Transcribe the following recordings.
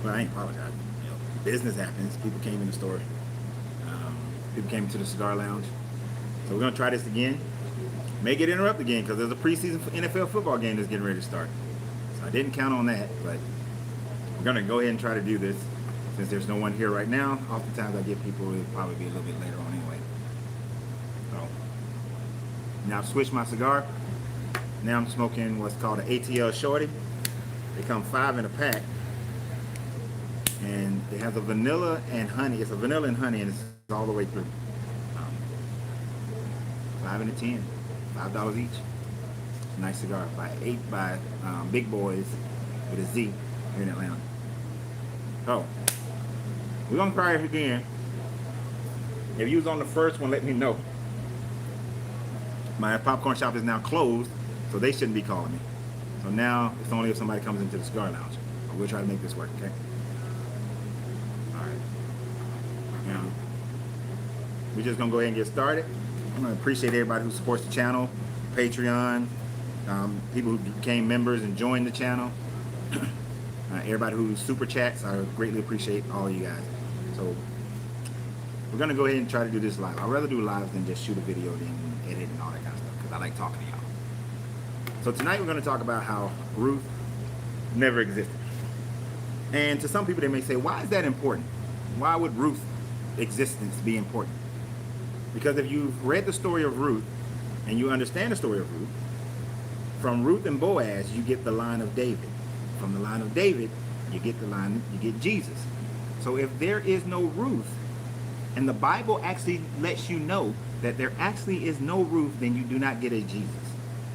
Well, I ain't apologize. You know, business happens. People came in the store. People came to the cigar lounge. So we're gonna try this again. May get interrupted again because there's a preseason NFL football game that's getting ready to start. So I didn't count on that, but we're gonna go ahead and try to do this. Since there's no one here right now, oftentimes I get people, it'll probably be a little bit later on anyway. So now I've switched my cigar. Now I'm smoking what's called an ATL Shorty. They come 5 in a pack. And it has a vanilla and honey. It's a vanilla and honey, and it's all the way through. 5 and a 10, $5 each. Nice cigar by Big Boys with a Z here in Atlanta. So we're gonna try it again. If you was on the first one, let me know. My popcorn shop is now closed, so they shouldn't be calling me. So now it's only if somebody comes into the cigar lounge. But we'll try to make this work, okay? Now, we're just gonna go ahead and get started. I want to appreciate everybody who supports the channel, Patreon, people who became members and joined the channel, everybody who super chats. I greatly appreciate all of you guys. So we're gonna go ahead and try to do this live. I'd rather do live than just shoot a video and edit and all that kind of stuff because I like talking to y'all. So tonight we're gonna talk about how Ruth never existed. And to some people they may say, why is that important? Why would Ruth's existence be important? Because if you've read the story of Ruth and you understand the story of Ruth, from Ruth and Boaz, you get the line of David. From the line of David, you get Jesus. So if there is no Ruth, and the Bible actually lets you know that there actually is no Ruth, then you do not get a Jesus.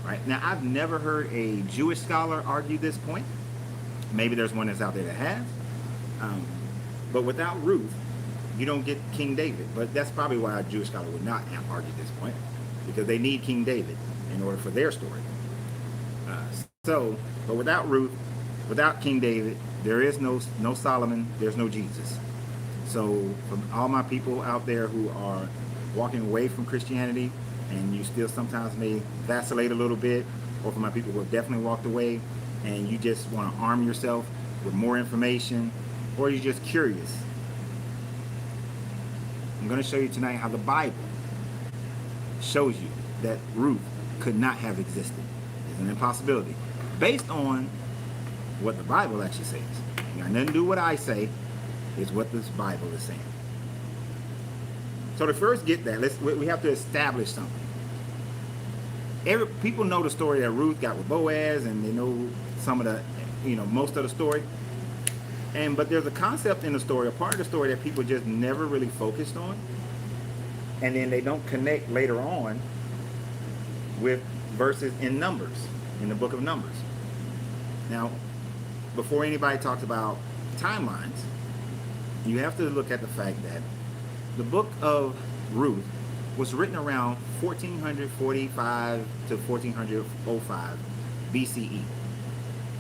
Right? Now, I've never heard a Jewish scholar argue this point. Maybe there's one that's out there that has. But without Ruth, you don't get King David. But that's probably why a Jewish scholar would not have argued this point, because they need King David in order for their story. But without Ruth, without King David, there is no Solomon, there's no Jesus. So for all my people out there who are walking away from Christianity, and you still sometimes may vacillate a little bit, or for my people who have definitely walked away, and you just want to arm yourself with more information, or you're just curious, I'm going to show you tonight how the Bible shows you that Ruth could not have existed. It's an impossibility. Based on what the Bible actually says. You got nothing to do with what I say. It's what this Bible is saying. So to first get that, we have to establish something. People know the story that Ruth got with Boaz, and they know some of the, most of the story. But there's a concept in the story, a part of the story that people just never really focused on, and then they don't connect later on with verses in Numbers, in the book of Numbers. Now, before anybody talks about timelines, you have to look at the fact that the book of Ruth was written around 1445 to 1405 BCE.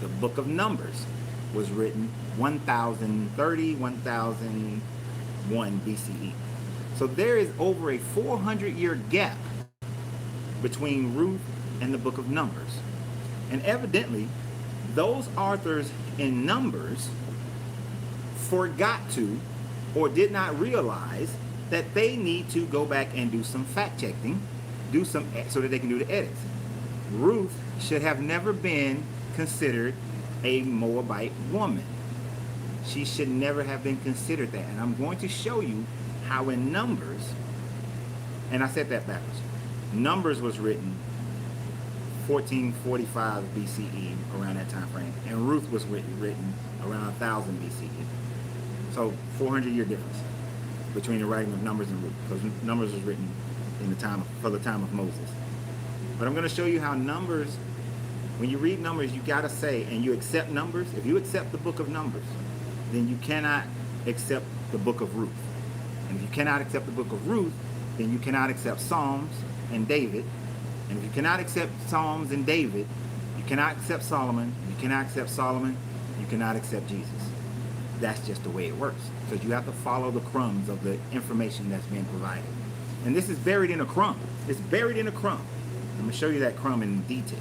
The book of Numbers was written 1030, 1001 BCE. So there is over a 400-year gap between Ruth and the book of Numbers. And evidently, those authors in Numbers forgot to, or did not realize, that they need to go back and do some fact checking, so that they can do the edits. Ruth should have never been considered a Moabite woman. She should never have been considered that. And I'm going to show you how in Numbers, and I said that backwards, Numbers was written 1445 BCE, around that time frame, and Ruth was written around 1000 BCE. So 400-year difference between the writing of Numbers and Ruth, because Numbers was written for the time of Moses. But I'm going to show you how Numbers, when you read Numbers, you got to say, and you accept Numbers, if you accept the book of Numbers, then you cannot accept the book of Ruth. And if you cannot accept the book of Ruth, then you cannot accept Psalms and David. And if you cannot accept Psalms and David, you cannot accept Solomon. You cannot accept Solomon. You cannot accept Jesus. That's just the way it works, because you have to follow the crumbs of the information that's being provided. And this is buried in a crumb. It's buried in a crumb. I'm going to show you that crumb in detail.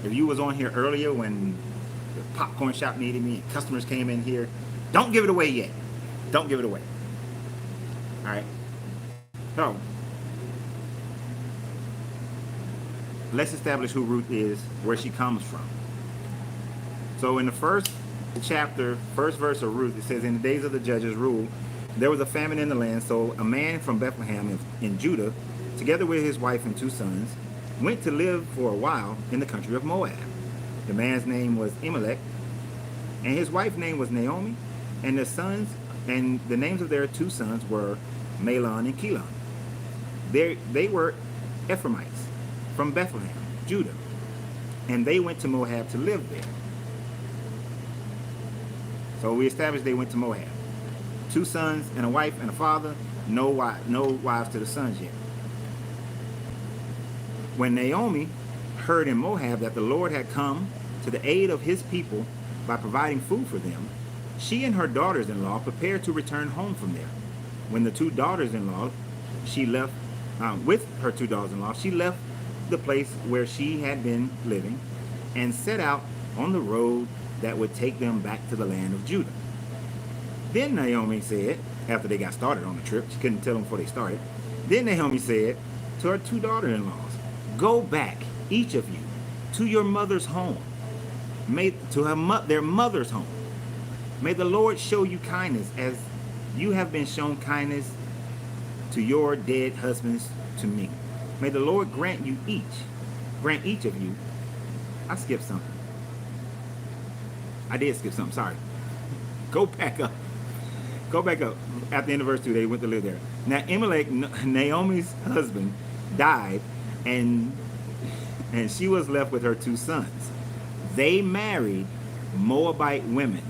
If you was on here earlier when the popcorn shop needed me, and customers came in here. Don't give it away yet. Don't give it away. All right. So let's establish who Ruth is, where she comes from. So in the first chapter, first verse of Ruth, it says, in the days of the judges' rule, there was a famine in the land. So a man from Bethlehem in Judah, together with his wife and 2 sons, went to live for a while in the country of Moab. The man's name was Elimelech, and his wife's name was Naomi, and the names of their 2 sons were Mahlon and Chilion. They were Ephraimites from Bethlehem, Judah, and they went to Moab to live there. So we established they went to Moab. 2 sons and a wife and a father, no wives to the sons yet. When Naomi heard in Moab that the Lord had come to the aid of his people by providing food for them, she and her daughters-in-law prepared to return home from there. When the 2 daughters-in-law, she left the place where she had been living and set out on the road that would take them back to the land of Judah. Then Naomi said, after they got started on the trip, she couldn't tell them before they started. Then Naomi said to her 2 daughter-in-laws, go back, each of you, to your mother's home, their mother's home. May the Lord show you kindness as you have been shown kindness to your dead husbands to me. May the Lord grant each of you. I skipped something. I did skip something, sorry. Go back up. At the end of verse 2, they went to live there. Now, Elimelech, Naomi's husband, died, and she was left with her 2 sons. They married Moabite women,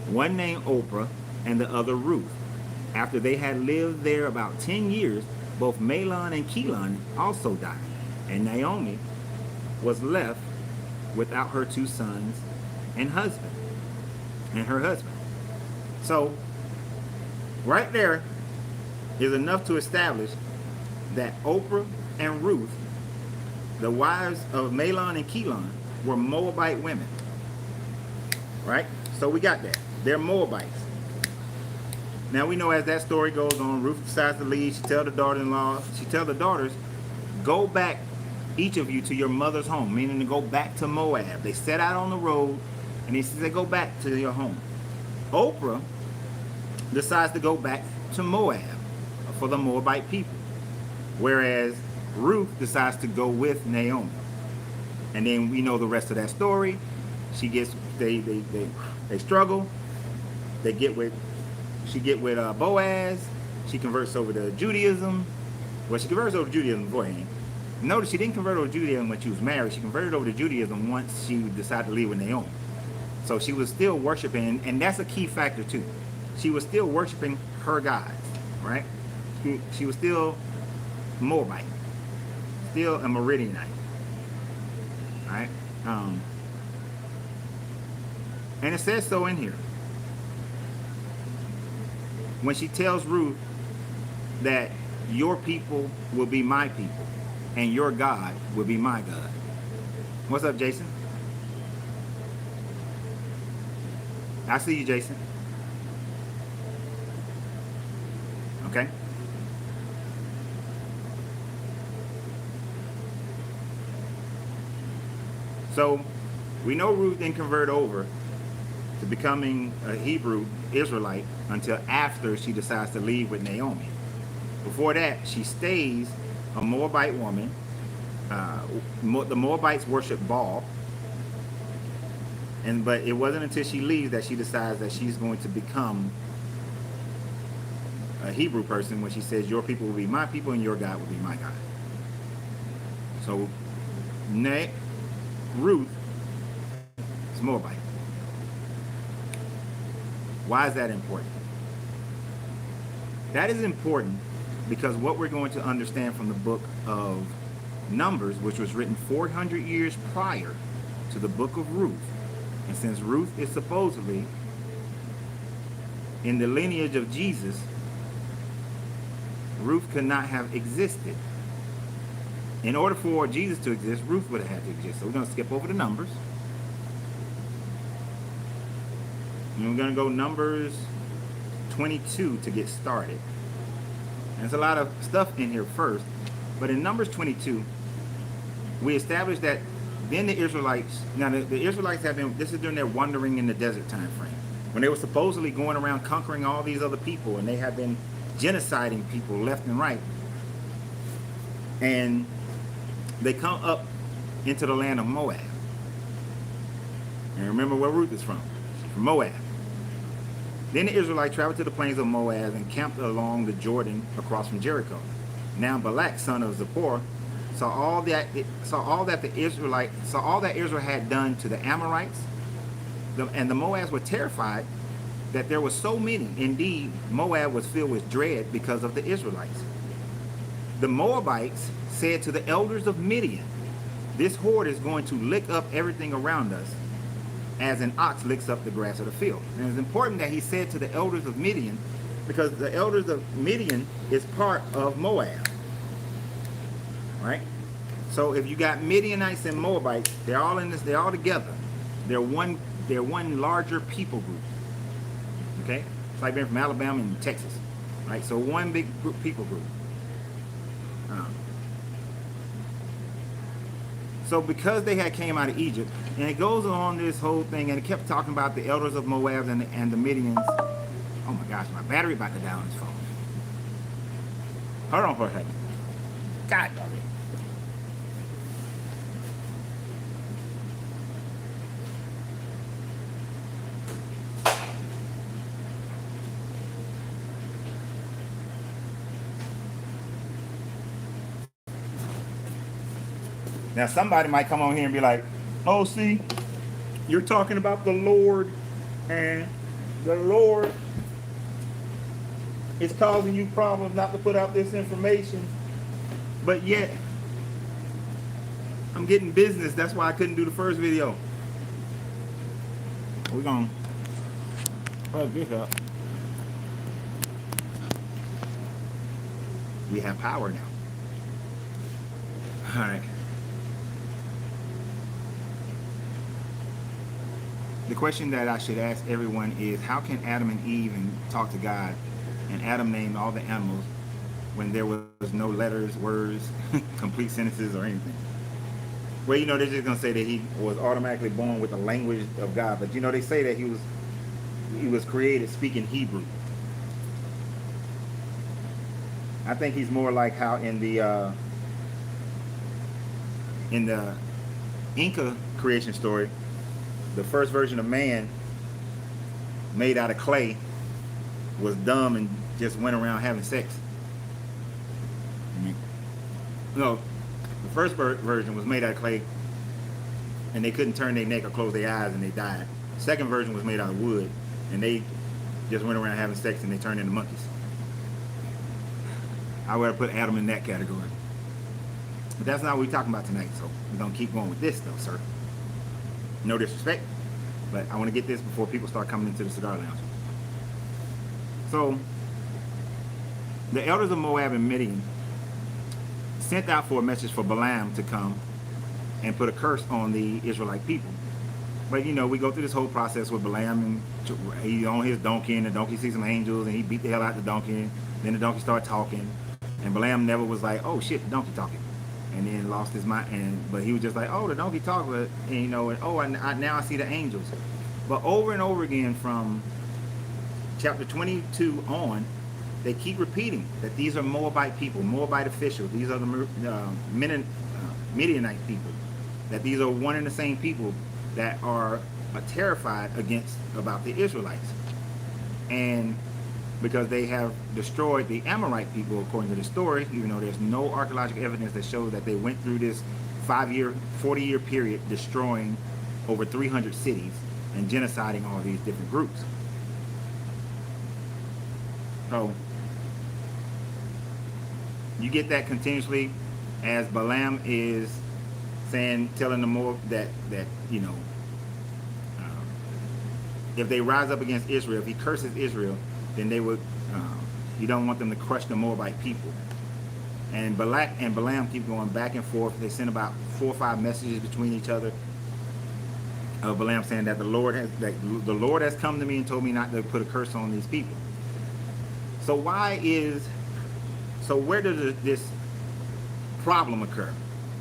one named Oprah and the other Ruth. After they had lived there about 10 years, both Mahlon and Chilion also died, and Naomi was left without her 2 sons and her husband. So right there is enough to establish that Oprah and Ruth, the wives of Mahlon and Chilion, were Moabite women. Right? So we got that. They're Moabites. Now we know as that story goes on, Ruth decides to leave. She tells the daughters, go back, each of you, to your mother's home, meaning to go back to Moab. They set out on the road, and he says, go back to your home. Oprah decides to go back to Moab for the Moabite people, whereas Ruth decides to go with Naomi. And then we know the rest of that story. They struggle. She get with Boaz. She converts over to Judaism. Well, she converts over to Judaism beforehand. Notice she didn't convert over to Judaism when she was married. She converted over to Judaism once she decided to leave with Naomi. So she was still worshiping, and that's a key factor too. She was still worshiping her gods, right? She was still Moabite, still a Midianite, right? And it says so in here. When she tells Ruth that your people will be my people and your God will be my God. What's up, Jason? I see you, Jason. Okay. So we know Ruth didn't convert over to becoming a Hebrew Israelite until after she decides to leave with Naomi. Before that, she stays a Moabite woman. The Moabites worship Baal. But it wasn't until she leaves that she decides that she's going to become a Hebrew person when she says, your people will be my people and your God will be my God. So Ruth is Moabite. Why is that important? That is important because what we're going to understand from the book of Numbers, which was written 400 years prior to the book of Ruth, and since Ruth is supposedly in the lineage of Jesus, Ruth could not have existed. In order for Jesus to exist, Ruth would have had to exist. So we're going to skip over the Numbers. And we're going to go Numbers 22 to get started. And there's a lot of stuff in here first. But in Numbers 22, we established that then the Israelites, now the Israelites have been, this is during their wandering in the desert time frame, when they were supposedly going around conquering all these other people, and they have been genociding people left and right. And they come up into the land of Moab. And remember where Ruth is from. She's from Moab. Then the Israelites traveled to the plains of Moab and camped along the Jordan across from Jericho. Now Balak, son of Zippor, saw all that Israel had done to the Amorites, and the Moabites were terrified that there were so many. Indeed, Moab was filled with dread because of the Israelites. The Moabites said to the elders of Midian, "This horde is going to lick up everything around us, as an ox licks up the grass of the field." And it's important that he said to the elders of Midian, because the elders of Midian is part of Moab. Right? So if you got Midianites and Moabites, they're all in this, they're all together. They're one larger people group. Okay? It's like being from Alabama and Texas. Right? So one big people group. So because they had came out of Egypt, and it goes on this whole thing, and it kept talking about the elders of Moab and the Midians. Oh my gosh, my battery about to die on this phone. Hold on for a second. God damn it. Now somebody might come on here and be like, "Oh, see, you're talking about the Lord, and the Lord is causing you problems not to put out this information, but yet I'm getting business. That's why I couldn't do the first video." We're gonna plug this up. We have power now. All right. The question that I should ask everyone is, how can Adam and Eve talk to God, and Adam named all the animals when there was no letters, words, complete sentences, or anything? Well, they're just going to say that he was automatically born with the language of God. But, they say that he was created speaking Hebrew. I think he's more like how in the Inca creation story, the first version of man, made out of clay, was dumb and just went around having sex. No, the first version was made out of clay, and they couldn't turn their neck or close their eyes, and they died. The second version was made out of wood, and they just went around having sex, and they turned into monkeys. I would have put Adam in that category. But that's not what we're talking about tonight, so we're going to keep going with this, though, sir. No disrespect, but I want to get this before people start coming into the cigar lounge. So, the elders of Moab and Midian sent out for a message for Balaam to come and put a curse on the Israelite people. But we go through this whole process with Balaam, and he's on his donkey, and the donkey sees some angels, and he beat the hell out of the donkey, and then the donkey started talking, and Balaam never was like, "Oh shit, the donkey talking," and then lost his mind, but he was just like, "Oh, the donkey talked," and now I see the angels. But over and over again from chapter 22 on, they keep repeating that these are Moabite people, Moabite officials. These are the Midianite people. That these are one and the same people that are terrified about the Israelites. And because they have destroyed the Amorite people, according to the story, even though there's no archaeological evidence that shows that they went through this 40-year period destroying over 300 cities and genociding all these different groups. So you get that continuously as Balaam is telling them more that if they rise up against Israel, if he curses Israel, then they would. You don't want them to crush the Moabite people. And Balak and Balaam keep going back and forth. They send about 4 or 5 messages between each other. of Balaam, saying that the Lord has come to me and told me not to put a curse on these people. So where does this problem occur?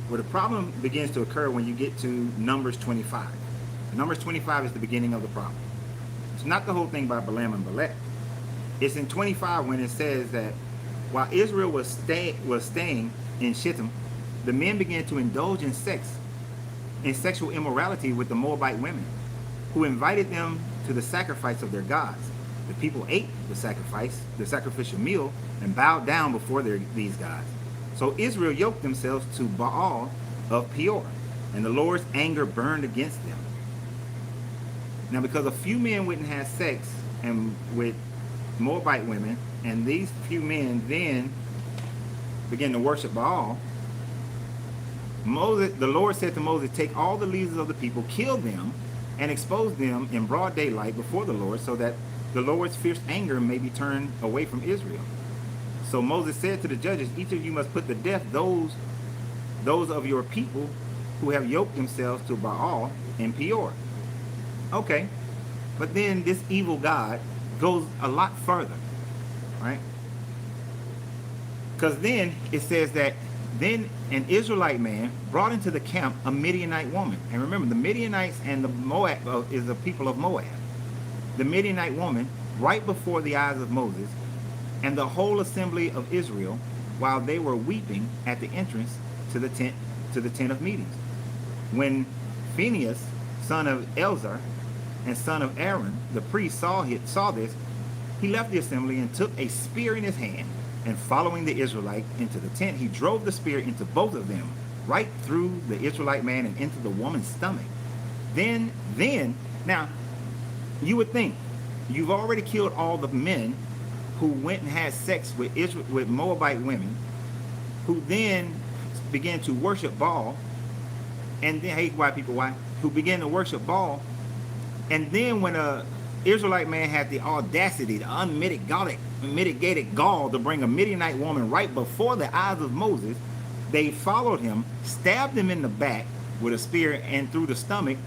Well, the problem begins to occur when you get to Numbers 25. Numbers 25 is the beginning of the problem. It's not the whole thing about Balaam and Balak. It's in 25 when it says that while Israel was staying in Shittim, the men began to indulge in sexual immorality with the Moabite women, who invited them to the sacrifice of their gods. The people ate the sacrificial meal, and bowed down before these gods. So Israel yoked themselves to Baal of Peor, and the Lord's anger burned against them. Now, because a few men went and had sex and with Moabite women, and these few men then began to worship Baal, the Lord said to Moses, take all the leaders of the people, kill them, and expose them in broad daylight before the Lord, so that the Lord's fierce anger may be turned away from Israel. So Moses said to the judges, each of you must put to death those of your people who have yoked themselves to Baal and Peor. Okay, but then this evil God goes a lot further, right? Because then it says that then an Israelite man brought into the camp a Midianite woman. And remember, the Midianites and the Moab is the people of Moab. The Midianite woman, right before the eyes of Moses and the whole assembly of Israel, while they were weeping at the entrance to the tent of meetings. When Phinehas, son of Elzar and son of Aaron, the priest, saw this, he left the assembly and took a spear in his hand, and following the Israelite into the tent, he drove the spear into both of them, right through the Israelite man and into the woman's stomach. Then, now, you would think you've already killed all the men who went and had sex with Moabite women, who then began to worship Baal, and then, hey, white people, why? Who began to worship Baal, and then when a Israelite man had the audacity, the unmitigated gall to bring a Midianite woman right before the eyes of Moses, they followed him, stabbed him in the back with a spear and through the stomach,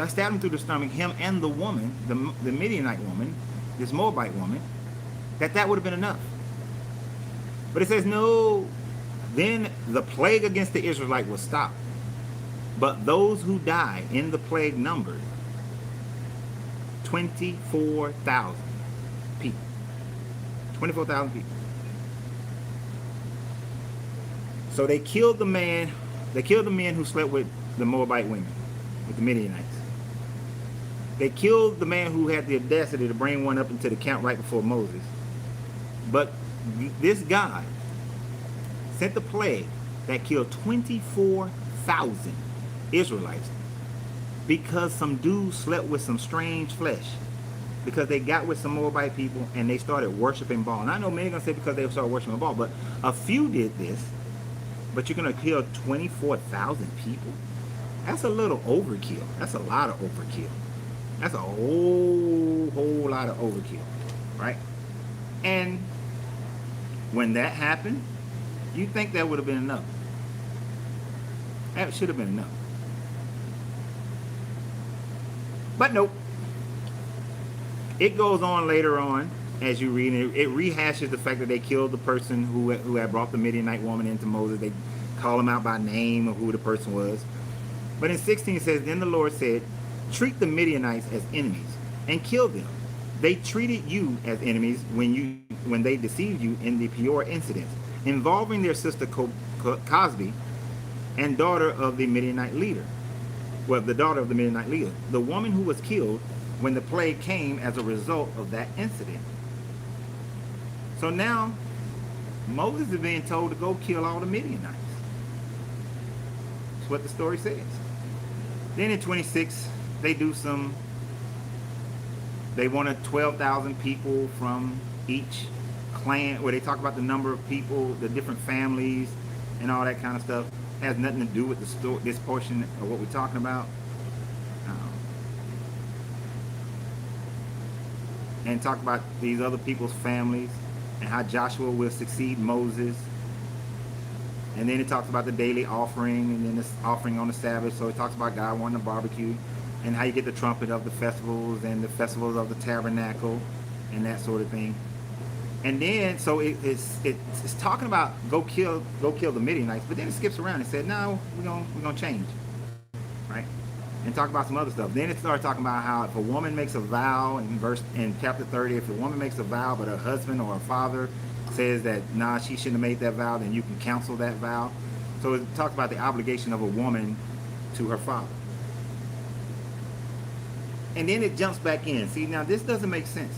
stabbed him through the stomach, him and the woman, the Midianite woman, this Moabite woman, that would have been enough. But it says, no, then the plague against the Israelite was stopped. But those who died in the plague numbered 24,000 people. 24,000 people. So they killed the men who slept with the Moabite women, with the Midianites. They killed the man who had the audacity to bring one up into the camp right before Moses. But this God sent the plague that killed 24,000 Israelites because some dudes slept with some strange flesh, because they got with some Moabite people and they started worshiping Baal. And I know many are going to say because they started worshiping Baal, but a few did this. But you're going to kill 24,000 people? That's a little overkill. That's a lot of overkill. That's a whole lot of overkill, right? And when that happened, you think that would have been enough. That should have been enough. But nope. It goes on later on as you read it. It rehashes the fact that they killed the person who had brought the Midianite woman into Moses. They call him out by name of who the person was. But in 16 it says, then the Lord said, treat the Midianites as enemies and kill them. They treated you as enemies when they deceived you in the Peor incident, involving their sister Cosby and daughter of the Midianite leader. Well, the daughter of the Midianite leader, the woman who was killed when the plague came as a result of that incident. So now Moses is being told to go kill all the Midianites. That's what the story says. Then in 26, they wanted 12,000 people from each clan, where they talk about the number of people, the different families, and all that kind of stuff. It has nothing to do with this portion of what we're talking about. And talk about these other people's families and how Joshua will succeed Moses. And then it talks about the daily offering and then this offering on the Sabbath. So it talks about God wanting a barbecue and how you get the trumpet of the festivals and the festivals of the tabernacle and that sort of thing. And then, so it's talking about go kill the Midianites, but then it skips around and said, no, we're gonna change, right? And talk about some other stuff. Then it started talking about how if a woman makes a vow in chapter 30, if a woman makes a vow, but her husband or her father says that nah, she shouldn't have made that vow, then you can cancel that vow. So it talks about the obligation of a woman to her father. And then it jumps back in. See, now this doesn't make sense.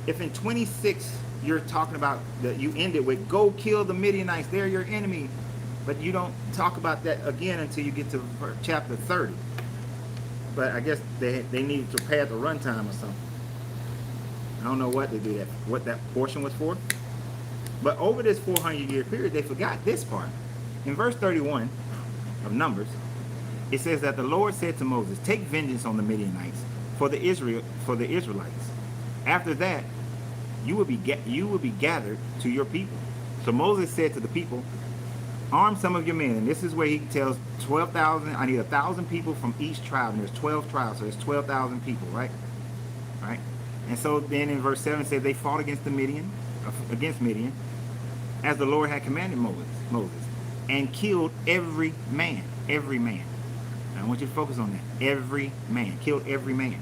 If in 26 you're talking about that, you end it with go kill the Midianites, they're your enemy, but you don't talk about that again until you get to chapter 30. But I guess they needed to pad the runtime or something. I don't know what they do that, what that portion was for. But over this 400-year period, they forgot this part. In verse 31 of Numbers, it says that the Lord said to Moses, "Take vengeance on the Midianites for the Israelites. After that, you will be gathered to your people." So Moses said to the people, "Arm some of your men." And this is where he tells 12,000. I need 1,000 people from each tribe. And there's 12 tribes, so there's 12,000 people, right? Right. And so then in verse 7 it says they fought against Midian, as the Lord had commanded Moses, and killed every man. Every man. I want you to focus on that. Every man. Killed every man.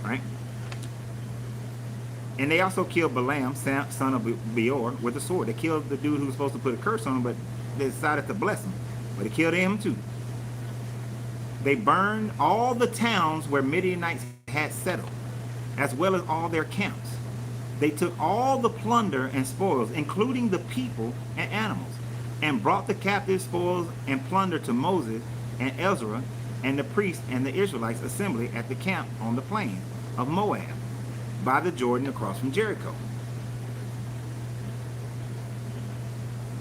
Right? And they also killed Balaam, son of Peor, with a sword. They killed the dude who was supposed to put a curse on him, but they decided to bless him. But they killed him too. They burned all the towns where Midianites had settled, as well as all their camps. They took all the plunder and spoils, including the people and animals, and brought the captive spoils and plunder to Moses and Ezra and the priests and the Israelites assembly at the camp on the plain of Moab, by the Jordan across from Jericho.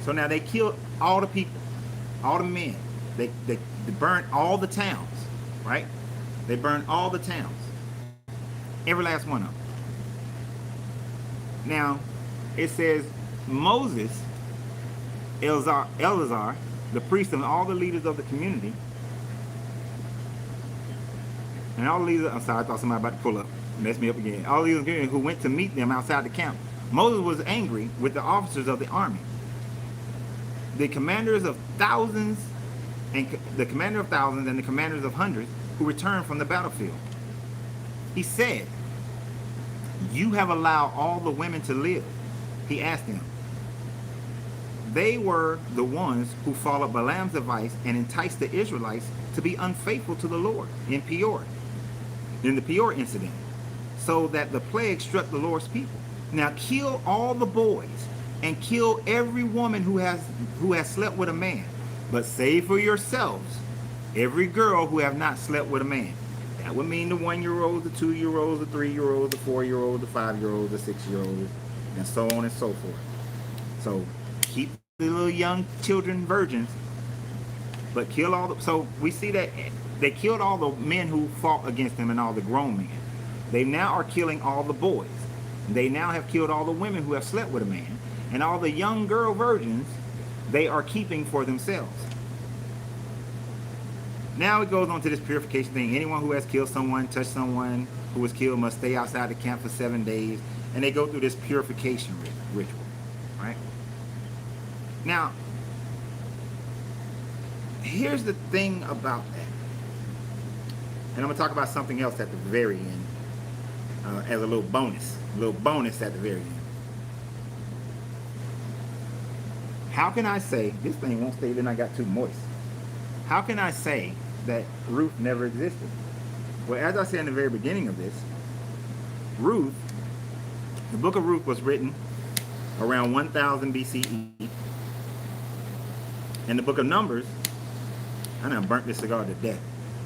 So now they killed all the people, all the men. They burned all the towns, right? They burned all the towns. Every last one of them. Now, it says Moses, Eleazar, the priest, and all the leaders of the community, and all the leaders, I'm sorry, I thought somebody about to pull up. Mess me up again. All these who went to meet them outside the camp. Moses was angry with the officers of the army, the commanders of thousands, and the commander of thousands and the commanders of hundreds who returned from the battlefield. He said, "You have allowed all the women to live." He asked them. They were the ones who followed Balaam's advice and enticed the Israelites to be unfaithful to the Lord in Peor, in the Peor incident, so that the plague struck the Lord's people. Now kill all the boys and kill every woman who has slept with a man, but save for yourselves every girl who have not slept with a man. That would mean the 1-year-olds, the 2-year-olds, the 3-year-olds, the 4-year-olds, the 5-year-olds, the 6-year-olds, and so on and so forth. So keep the little young children virgins, but kill all the. So we see that they killed all the men who fought against them and all the grown men. They now are killing all the boys. They now have killed all the women who have slept with a man, and all the young girl virgins they are keeping for themselves. Now it goes on to this purification thing. Anyone who has killed someone, touched someone who was killed, must stay outside the camp for 7 days. And they go through this purification ritual, right? Now, here's the thing about that. And I'm going to talk about something else at the very end as a little bonus at the very end. How can I say, this thing won't stay, then I got too moist. How can I say that Ruth never existed? Well, as I said in the very beginning of this, Ruth, the book of Ruth was written around 1000 BCE. And the book of Numbers, I done burnt this cigar to death.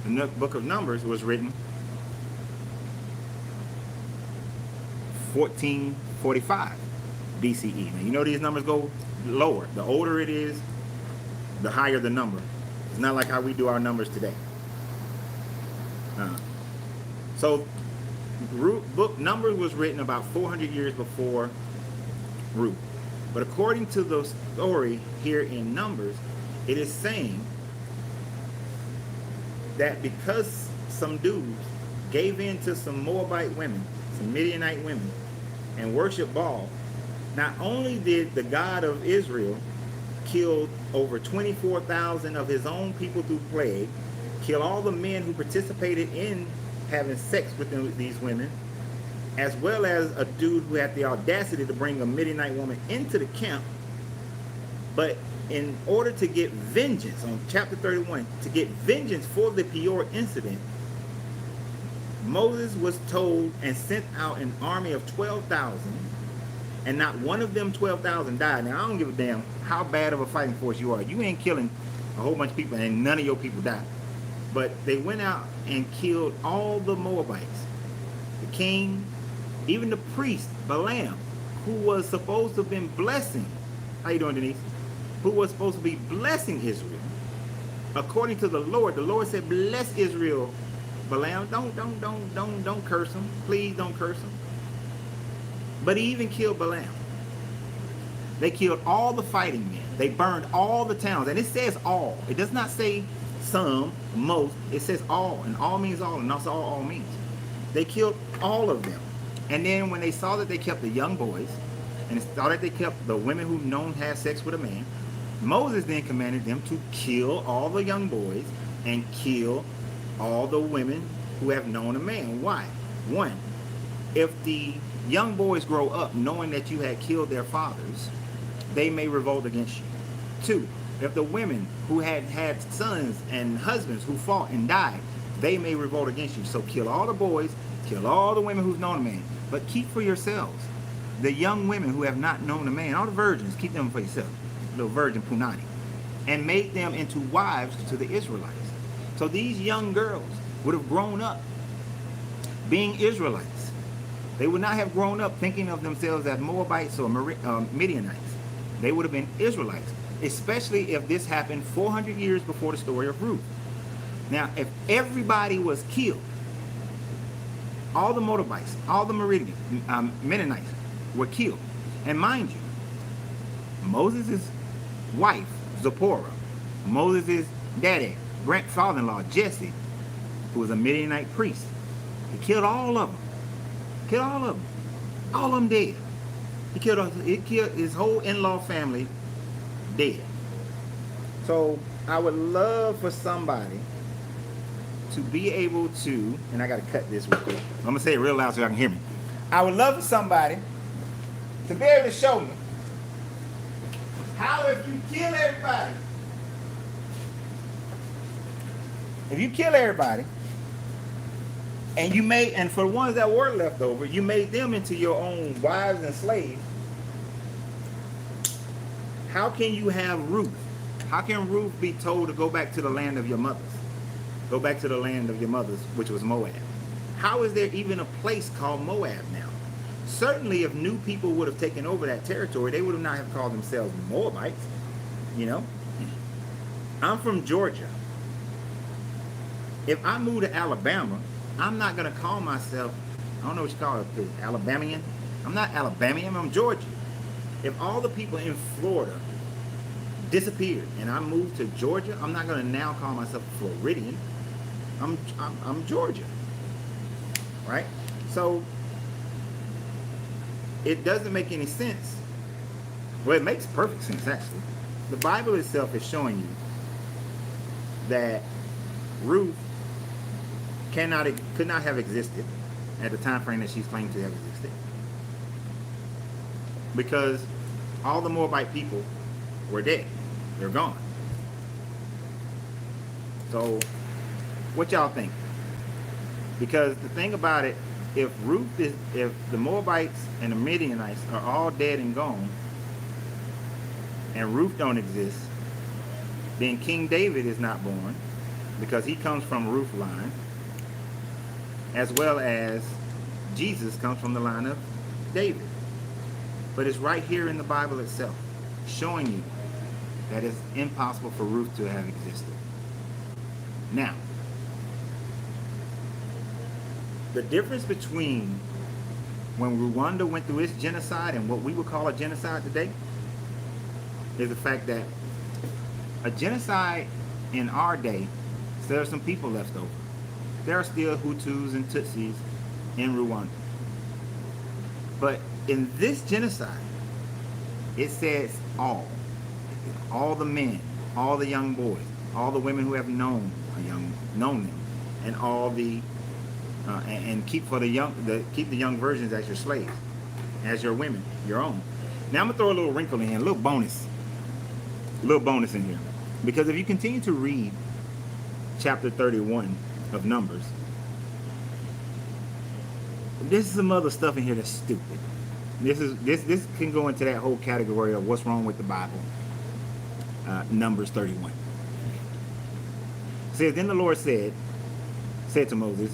The book of Numbers was written 1445 BCE. Now, you know these numbers go lower. The older it is, the higher the number. It's not like how we do our numbers today. So book Numbers was written about 400 years before Ruth. But according to the story here in Numbers, it is saying that because some dudes gave in to some Moabite women, some Midianite women, and worshiped Baal, not only did the God of Israel kill over 24,000 of his own people through plague, kill all the men who participated in having sex with these women, as well as a dude who had the audacity to bring a Midianite woman into the camp. But in order to get vengeance, on chapter 31, to get vengeance for the Peor incident, Moses was told and sent out an army of 12,000, and not one of them 12,000 died. Now, I don't give a damn how bad of a fighting force you are. You ain't killing a whole bunch of people, and none of your people died. But they went out and killed all the Moabites, the king, even the priest, Balaam, who was supposed to have been blessing. How you doing, Denise? Who was supposed to be blessing Israel. According to the Lord said, bless Israel. Balaam, don't curse him. Please don't curse him. But he even killed Balaam. They killed all the fighting men. They burned all the towns. And it says all. It does not say some, most. It says all. And all means all. And that's all means. They killed all of them. And then when they saw that they kept the young boys, and saw that they kept the women who known had sex with a man, Moses then commanded them to kill all the young boys and kill all the women who have known a man. Why? One, if the young boys grow up knowing that you had killed their fathers, they may revolt against you. Two, if the women who had sons and husbands who fought and died, they may revolt against you. So kill all the boys, kill all the women who've known a man, but keep for yourselves the young women who have not known a man, all the virgins, keep them for yourself, little virgin punani, and make them into wives to the Israelites. So these young girls would have grown up being Israelites. They would not have grown up thinking of themselves as Moabites or Midianites. They would have been Israelites, especially if this happened 400 years before the story of Ruth. Now, if everybody was killed, all the Moabites, all the Midianites were killed. And mind you, Moses' wife, Zipporah, Moses' daddy, grandfather-in-law, Jesse, who was a Midianite priest, he killed all of them. Killed all of them. All of them dead. He killed his whole in-law family dead. So I would love for somebody to be able to, and I got to cut this real quick. I'm going to say it real loud so y'all can hear me. I would love for somebody to be able to show me how if you kill everybody, and for the ones that were left over, you made them into your own wives and slaves, how can you have Ruth? How can Ruth be told to go back to the land of your mothers? Go back to the land of your mothers, which was Moab. How is there even a place called Moab now? Certainly if new people would have taken over that territory, they would not have called themselves Moabites. You know? I'm from Georgia. If I move to Alabama, I'm not going to call myself, I don't know what you call it, Alabamian. I'm not Alabamian, I'm Georgian. If all the people in Florida disappeared and I moved to Georgia, I'm not going to now call myself Floridian. I'm Georgia. Right? So it doesn't make any sense. Well, it makes perfect sense, actually. The Bible itself is showing you that Ruth could not have existed at the time frame that she's claimed to have existed, because all the Moabite people were dead. They're gone. So what y'all think? Because the thing about it, if the Moabites and the Midianites are all dead and gone, and Ruth don't exist, then King David is not born, because he comes from Ruth's line, as well as Jesus comes from the line of David. But it's right here in the Bible itself, showing you that it's impossible for Ruth to have existed. Now, the difference between when Rwanda went through its genocide and what we would call a genocide today is the fact that a genocide in our day, there are some people left over. There are still Hutus and Tutsis in Rwanda. But in this genocide, it says all the men, all the young boys, all the women who have known them, and all the and keep the young virgins as your slaves, as your women, your own. Now I'm gonna throw a little wrinkle in here, a little bonus in here, because if you continue to read chapter 31 of Numbers, there's some other stuff in here that's stupid. This can go into that whole category of what's wrong with the Bible. Numbers 31. It says, then the Lord said to Moses,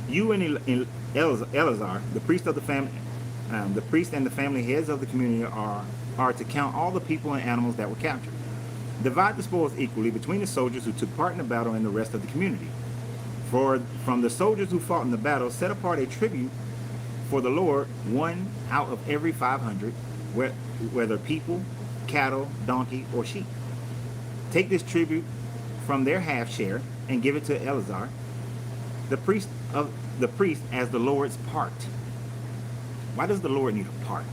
you and Eleazar, the priest of the family, the priest and the family heads of the community are to count all the people and animals that were captured. Divide the spoils equally between the soldiers who took part in the battle and the rest of the community. From the soldiers who fought in the battle, set apart a tribute for the Lord, one out of every 500, whether people, cattle, donkey, or sheep. Take this tribute from their half share and give it to Eleazar, the priest as the Lord's part. Why does the Lord need a part?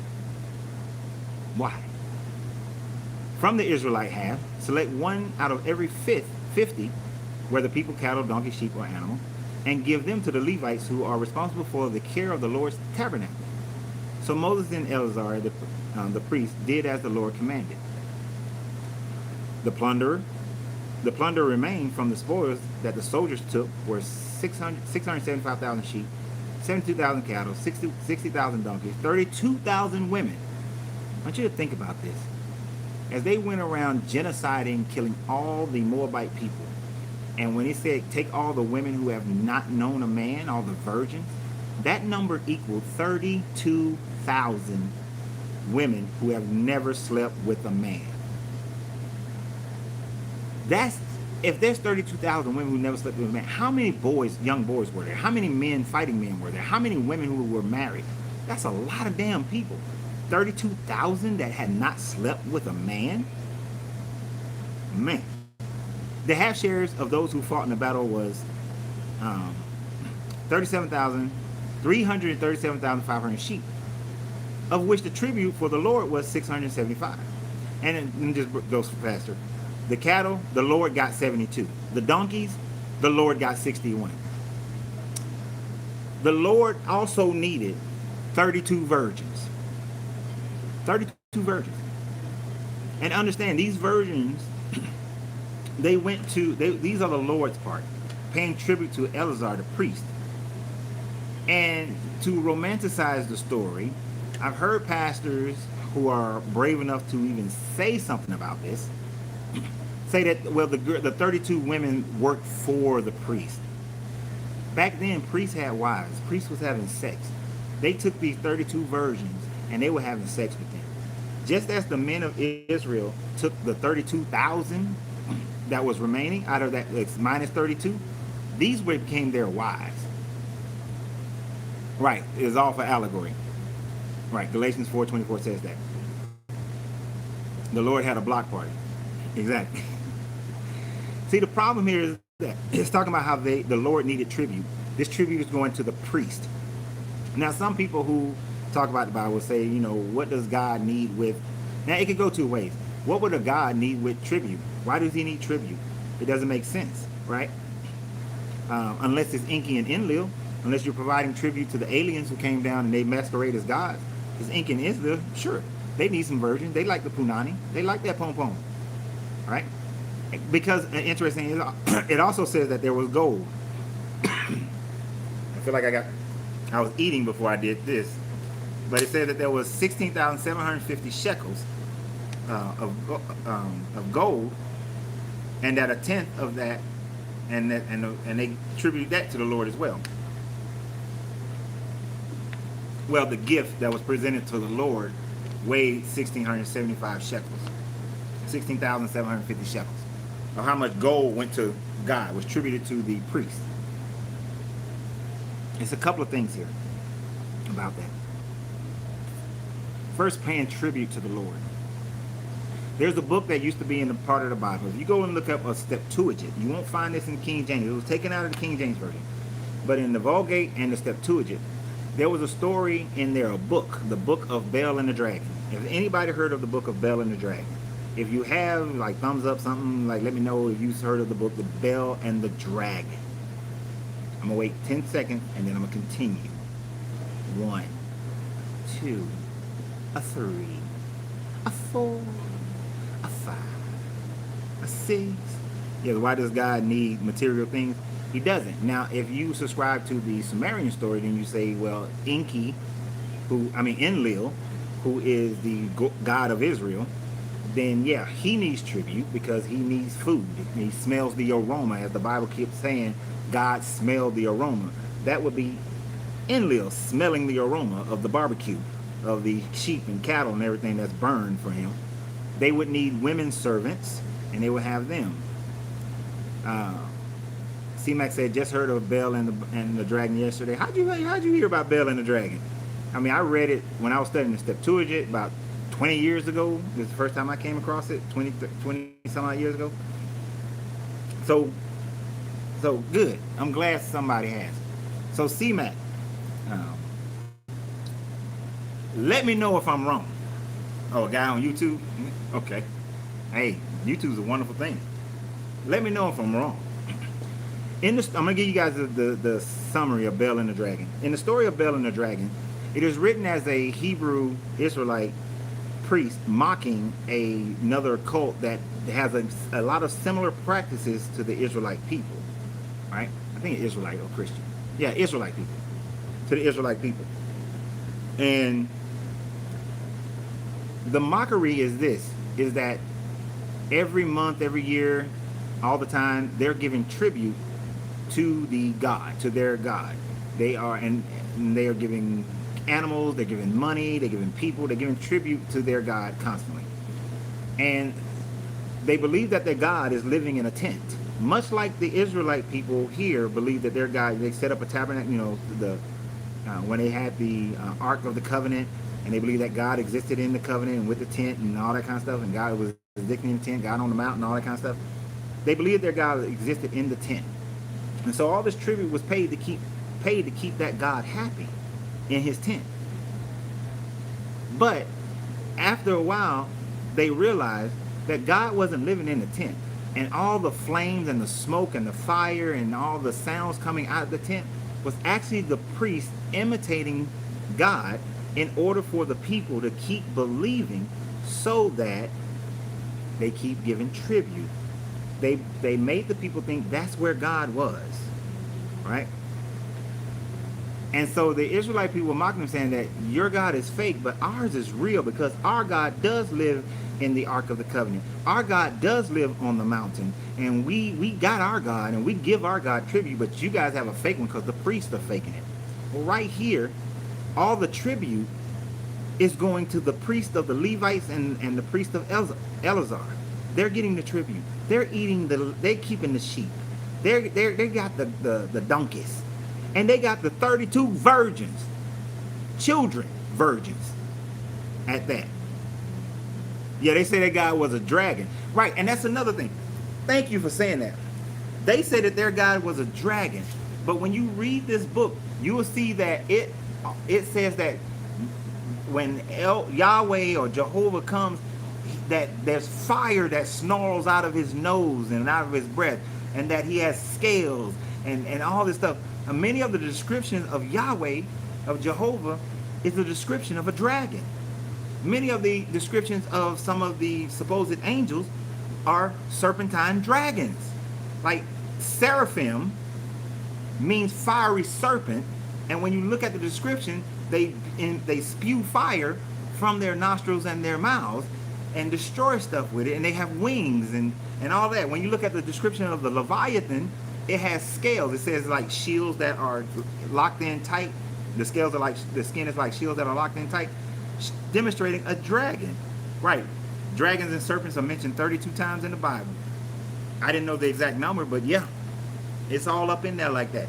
Why? From the Israelite half, select one out of every 50, whether people, cattle, donkey, sheep, or animal, and give them to the Levites who are responsible for the care of the Lord's tabernacle. So Moses and Eleazar, the priest, did as the Lord commanded. The plunder remained from the spoils that the soldiers took were 675,000 sheep, 72,000 cattle, 60,000 donkeys, 32,000 women. I want you to think about this. As they went around genociding, killing all the Moabite people, and when he said take all the women who have not known a man, all the virgins, that number equaled 32,000 women who have never slept with a man. If there's 32,000 women who never slept with a man, how many young boys were there? How many fighting men were there? How many women who were married? That's a lot of damn people. 32,000 that had not slept with a man? Man. The half shares of those who fought in the battle was 337,500 sheep, of which the tribute for the Lord was 675. And it just goes faster. The cattle, the Lord got 72. The donkeys, the Lord got 61. The Lord also needed 32 virgins. 32 virgins. And understand, these virgins, these are the Lord's part, paying tribute to Eleazar, the priest. And to romanticize the story, I've heard pastors who are brave enough to even say something about this, say that, well, the 32 women worked for the priest. Back then, priests had wives. Priests was having sex. They took these 32 virgins and they were having sex with them. Just as the men of Israel took the 32,000 that was remaining out of that, it's minus 32, these became their wives. Right, it's all for allegory. Right, Galatians 4:24 says that. The Lord had a block party. Exactly. See, the problem here is that it's talking about how the Lord needed tribute. This tribute is going to the priest. Now, some people who talk about the Bible will say, what does God need with... Now, it could go two ways. What would a God need with tribute? Why does he need tribute? It doesn't make sense, right? Unless it's Inky and Enlil, unless you're providing tribute to the aliens who came down and they masquerade as gods. Because Inky and Enlil, sure, they need some virgins. They like the punani. They like that pom-pom, right? Because, interesting, it also says that there was gold. I feel like I was eating before I did this. But it said that there was 16,750 shekels of gold, and that a tenth of that, and they attribute that to the Lord as well. Well, the gift that was presented to the Lord weighed 1,675 shekels, 16,750 shekels. Of how much gold went to God was attributed to the priest. It's a couple of things here about that. First, paying tribute to the Lord. There's a book that used to be in the part of the Bible. If you go and look up a Septuagint, you won't find this in King James. It was taken out of the King James Version. But in the Vulgate and the Septuagint, there was a story in there, a book, the Book of Bel and the Dragon. If anybody heard of the Book of Bel and the Dragon, if you have, like, thumbs up, something, like, let me know if you've heard of the book, The Bel and the Dragon. I'm gonna wait 10 seconds and then I'm gonna continue. 1, 2, a 3, a 4, a 5, a 6. Yeah, why does God need material things? He doesn't. Now, if you subscribe to the Sumerian story, then you say, well, Enlil, who is the God of Israel, then yeah, he needs tribute because he needs food. He smells the aroma, as the Bible keeps saying, God smelled the aroma. That would be Enlil smelling the aroma of the barbecue, of the sheep and cattle and everything that's burned for him. They would need women servants, and they would have them. C-Mac said, just heard of Bel and the Dragon yesterday. How'd you hear about Bel and the Dragon? I mean, I read it when I was studying the Septuagint about 20 years ago. This is the first time I came across it, 20 some odd years ago. So good. I'm glad somebody has. So C-Mac, let me know if I'm wrong. Oh, a guy on YouTube? Okay. Hey, YouTube's a wonderful thing. Let me know if I'm wrong. I'm going to give you guys the summary of Bel and the Dragon. In the story of Bel and the Dragon, it is written as a Hebrew Israelite priest mocking another cult that has a lot of similar practices to the Israelite people. Right? I think it's Israelite or Christian. Yeah, Israelite people. To the Israelite people. And the mockery is that every month, every year, all the time, they're giving tribute to the God, to their God. They are giving animals, they're giving money, they're giving people, they're giving tribute to their God constantly. And they believe that their God is living in a tent. Much like the Israelite people here believe that their God, they set up a tabernacle, when they had the Ark of the Covenant, and they believe that God existed in the covenant and with the tent and all that kind of stuff, and God was existing in the tent, God on the mountain, all that kind of stuff. They believed their God existed in the tent. And so all this tribute was paid to keep that God happy in his tent. But after a while, they realized that God wasn't living in the tent. And all the flames and the smoke and the fire and all the sounds coming out of the tent was actually the priest imitating God in order for the people to keep believing, so that they keep giving tribute. They made the people think that's where God was, right? And so the Israelite people were mocking them, saying that your God is fake, but ours is real, because our God does live in the Ark of the Covenant. Our God does live on the mountain, and we got our God, and we give our God tribute, but you guys have a fake one because the priests are faking it. Well, right here, all the tribute is going to the priest of the Levites and the priest of Eleazar. They're getting the tribute. They're keeping the sheep. They got the donkeys. And they got the 32 virgins. Children virgins at that. Yeah, they say that God was a dragon. Right, and that's another thing. Thank you for saying that. They say that their God was a dragon. But when you read this book, you will see that it says that when Yahweh or Jehovah comes, that there's fire that snarls out of his nose and out of his breath, and that he has scales and all this stuff. And many of the descriptions of Yahweh, of Jehovah, is a description of a dragon. Many of the descriptions of some of the supposed angels are serpentine dragons. Like seraphim means fiery serpent, and when you look at the description, they spew fire from their nostrils and their mouths and destroy stuff with it, and they have wings and all that. When you look at the description of the Leviathan, it has scales. It says like shields that are locked in tight. The scales are like, the skin is like shields that are locked in tight, demonstrating a dragon. Right. Dragons and serpents are mentioned 32 times in the Bible. I didn't know the exact number, but yeah, it's all up in there like that.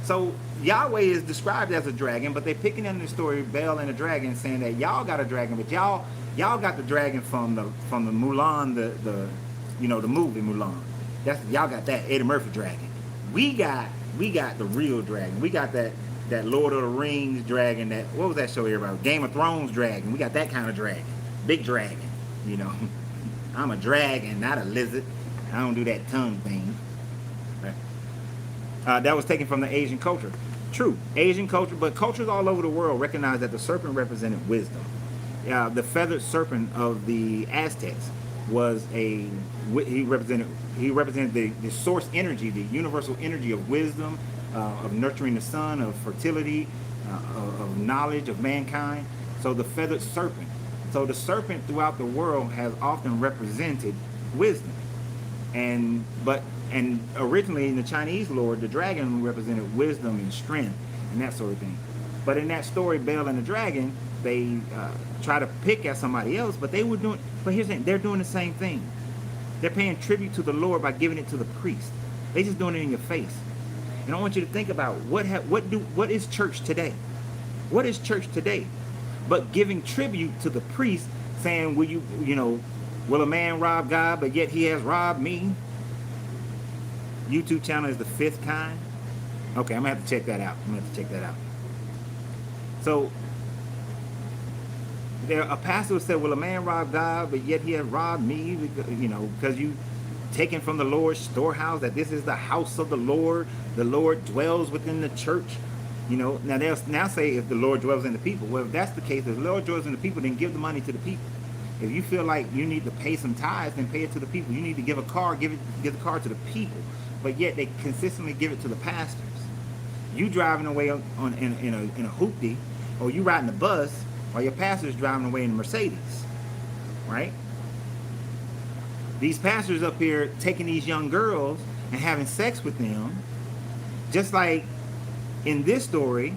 So Yahweh is described as a dragon, but they're picking in the story Bel and the dragon, saying that y'all got a dragon, but y'all got the dragon from the Mulan, the movie Mulan. Y'all got that Eddie Murphy dragon. We got we got the real dragon. We got that Lord of the Rings dragon. That, what was that show here about? Game of Thrones dragon. We got that kind of dragon, big dragon. You know, I'm a dragon, not a lizard. I don't do that tongue thing. That was taken from the Asian culture. True, Asian culture, but cultures all over the world recognize that the serpent represented wisdom. The feathered serpent of the Aztecs was he represented the source energy, the universal energy of wisdom, of nurturing the sun, of fertility, of knowledge of mankind. So the feathered serpent. So the serpent throughout the world has often represented wisdom. And originally in the Chinese lore, the dragon represented wisdom and strength and that sort of thing. But in that story, Bel and the dragon, they try to pick at somebody else, but here's the thing, they're doing the same thing. They're paying tribute to the Lord by giving it to the priest. They're just doing it in your face. And I want you to think about what is church today? What is church today? But giving tribute to the priest, saying, will a man rob God, but yet he has robbed me? YouTube channel is the fifth kind. Okay, I'm gonna have to check that out. So a pastor said, will a man rob God, but yet he has robbed me? Because you taken from the Lord's storehouse, that this is the house of the Lord dwells within the church. Now they'll now say, if the Lord dwells in the people. Well, if that's the case, if the Lord dwells in the people, then give the money to the people. If you feel like you need to pay some tithes, then pay it to the people. You need to give a car, give the car to the people. But yet they consistently give it to the pastors. You driving away in a hoopty, or you riding the bus, while your pastor's driving away in a Mercedes, right? These pastors up here taking these young girls and having sex with them, just like in this story,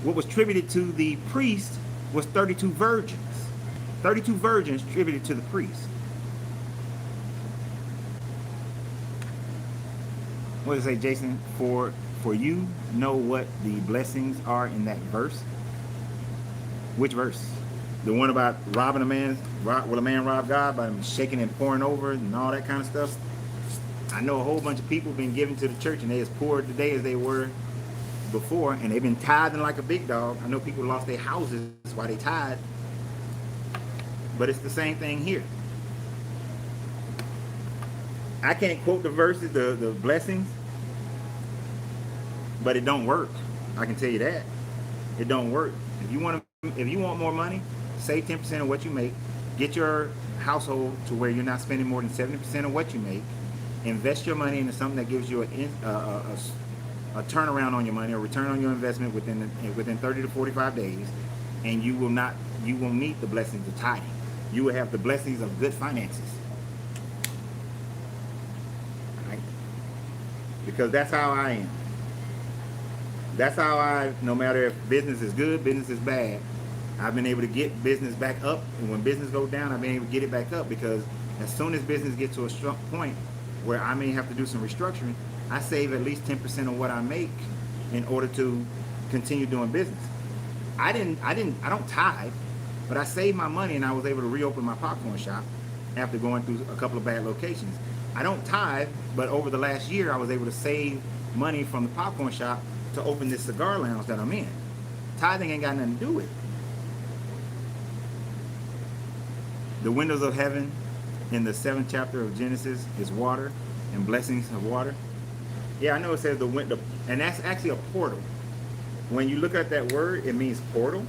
what was attributed to the priest was 32 virgins. 32 virgins attributed to the priest. What does it say, Jason? For you know what the blessings are in that verse? Which verse? The one about robbing a man? Will a man rob God by him shaking and pouring over and all that kind of stuff? I know a whole bunch of people been given to the church and they're as poor today as they were before, and they've been tithing like a big dog. I know people lost their houses while they tithe. But it's the same thing here. I can't quote the verses, the blessings, but it don't work. I can tell you that. It don't work. If you want more money, save 10% of what you make. Get your household to where you're not spending more than 70% of what you make. Invest your money into something that gives you a turnaround on your money, a return on your investment within 30 to 45 days, and you will meet the blessings of tithing. You will have the blessings of good finances. Right? Because that's how I am. That's how no matter if business is good, business is bad, I've been able to get business back up. And when business goes down, I've been able to get it back up, because as soon as business gets to a strong point where I may have to do some restructuring, I save at least 10% of what I make in order to continue doing business. I don't tithe, but I saved my money and I was able to reopen my popcorn shop after going through a couple of bad locations. I don't tithe, but over the last year I was able to save money from the popcorn shop to open this cigar lounge that I'm in. Tithing ain't got nothing to do with it. The windows of heaven in the 7th chapter of Genesis is water and blessings of water. Yeah, I know it says the window, and that's actually a portal. When you look at that word, it means portal.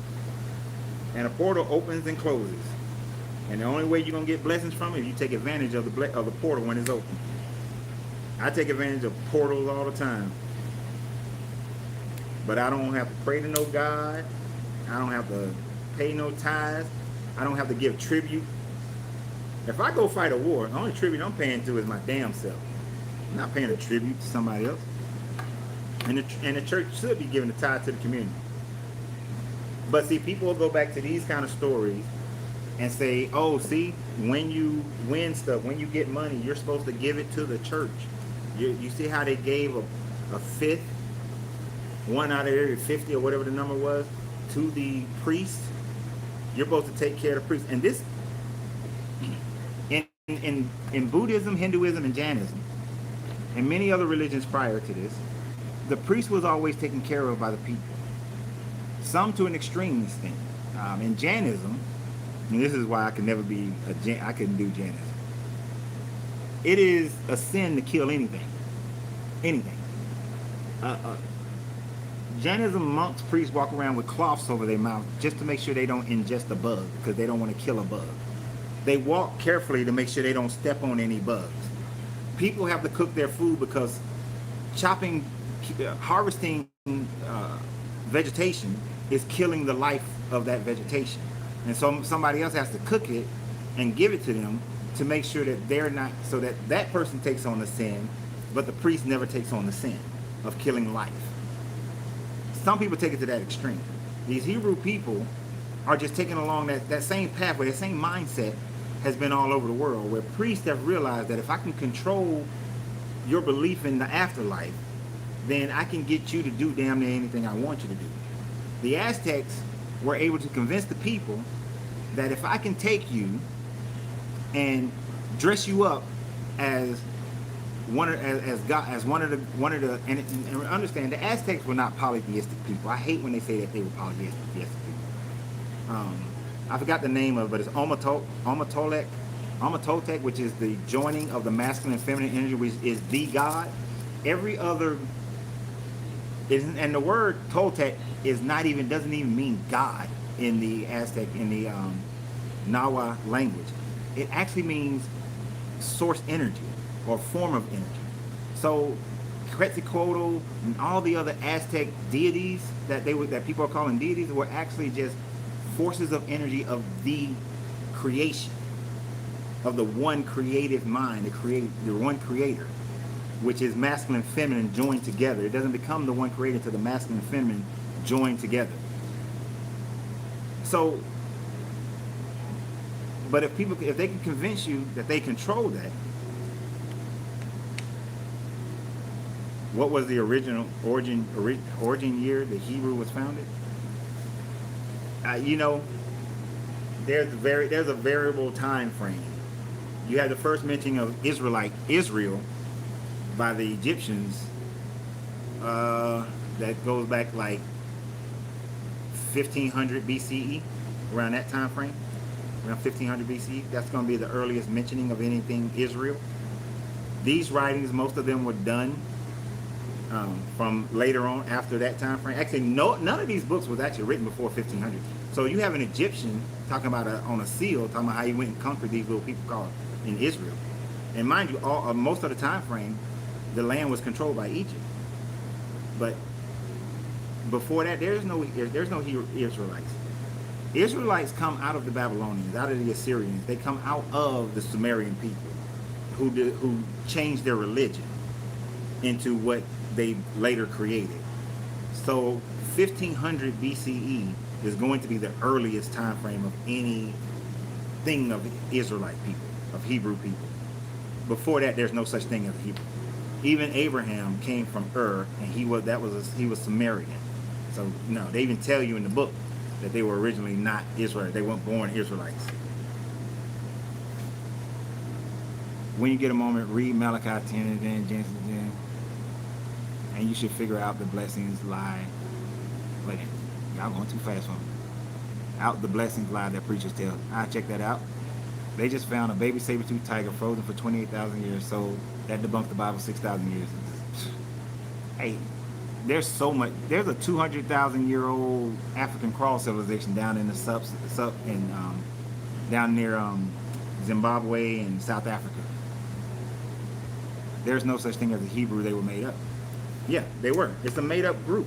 And a portal opens and closes. And the only way you're going to get blessings from it is you take advantage of the portal when it's open. I take advantage of portals all the time. But I don't have to pray to no God. I don't have to pay no tithes. I don't have to give tribute. If I go fight a war, the only tribute I'm paying to is my damn self. I'm not paying a tribute to somebody else. And the church should be giving a tithe to the community. But see, people will go back to these kind of stories and say, oh, see, when you win stuff, when you get money, you're supposed to give it to the church. You see how they gave a fifth, one out of every 50 or whatever the number was, to the priest? You're supposed to take care of the priest. And this, in Buddhism, Hinduism, and Jainism, and many other religions prior to this, the priest was always taken care of by the people. Some to an extreme extent. In Jainism, and this is why I could never be I couldn't do Jainism. It is a sin to kill anything. Anything. Jainism monks, priests walk around with cloths over their mouth just to make sure they don't ingest a bug, because they don't want to kill a bug. They walk carefully to make sure they don't step on any bugs. People have to cook their food because harvesting vegetation is killing the life of that vegetation. And so somebody else has to cook it and give it to them to make sure that they're not, so that that person takes on the sin, but the priest never takes on the sin of killing life. Some people take it to that extreme. These Hebrew people are just taking along that same pathway, that same mindset has been all over the world, where priests have realized that if I can control your belief in the afterlife, then I can get you to do damn near anything I want you to do. The Aztecs were able to convince the people that if I can take you dress you up as one of the and understand the Aztecs were not polytheistic people. I hate when they say that they were polytheistic people. I forgot the name of it, but it's Omatoltec, which is the joining of the masculine and feminine energy, which is the God. Every other and the word Toltec doesn't even mean God in the Aztec, in the Nahua language. It actually means source energy or form of energy. So Quetzalcoatl and all the other Aztec deities that people are calling deities were actually just forces of energy of the creation, of the one creative mind, the one creator, which is masculine and feminine joined together. It doesn't become the one creator until the masculine and feminine join together. So, but if they can convince you that they control that, what was the original origin year the Hebrew was founded? There's a variable time frame. You have the first mention of Israel by the Egyptians that goes back like 1500 BCE, around that time frame, around 1500 BCE. That's going to be the earliest mentioning of anything Israel. These writings, most of them were done from later on, after that time frame. Actually, none of these books was actually written before 1500. So you have an Egyptian talking about on a seal, talking about how he went and conquered these little people called in Israel. And mind you, most of the time frame, the land was controlled by Egypt. But before that, there's no Israelites. Israelites come out of the Babylonians, out of the Assyrians. They come out of the Sumerian people who changed their religion into what they later created. So 1500 BCE is going to be the earliest time frame of anything of Israelite people, of Hebrew people. Before that, there's no such thing as a Hebrew. Even Abraham came from Ur, and he was Sumerian. So no, they even tell you in the book that they were originally not Israel. They weren't born Israelites. When you get a moment, read Malachi 10 and then Genesis 10, and you should figure out the blessings lie. Wait, y'all going too fast for me. Out the blessings lie that preachers tell. I'll check that out. They just found a baby saber-toothed tiger frozen for 28,000 years, so that debunked the Bible 6,000 years. Hey, there's so much. There's a 200,000-year-old African crawl civilization down in the down near Zimbabwe and South Africa. There's no such thing as a Hebrew. They were made up. Yeah, they were. It's a made-up group.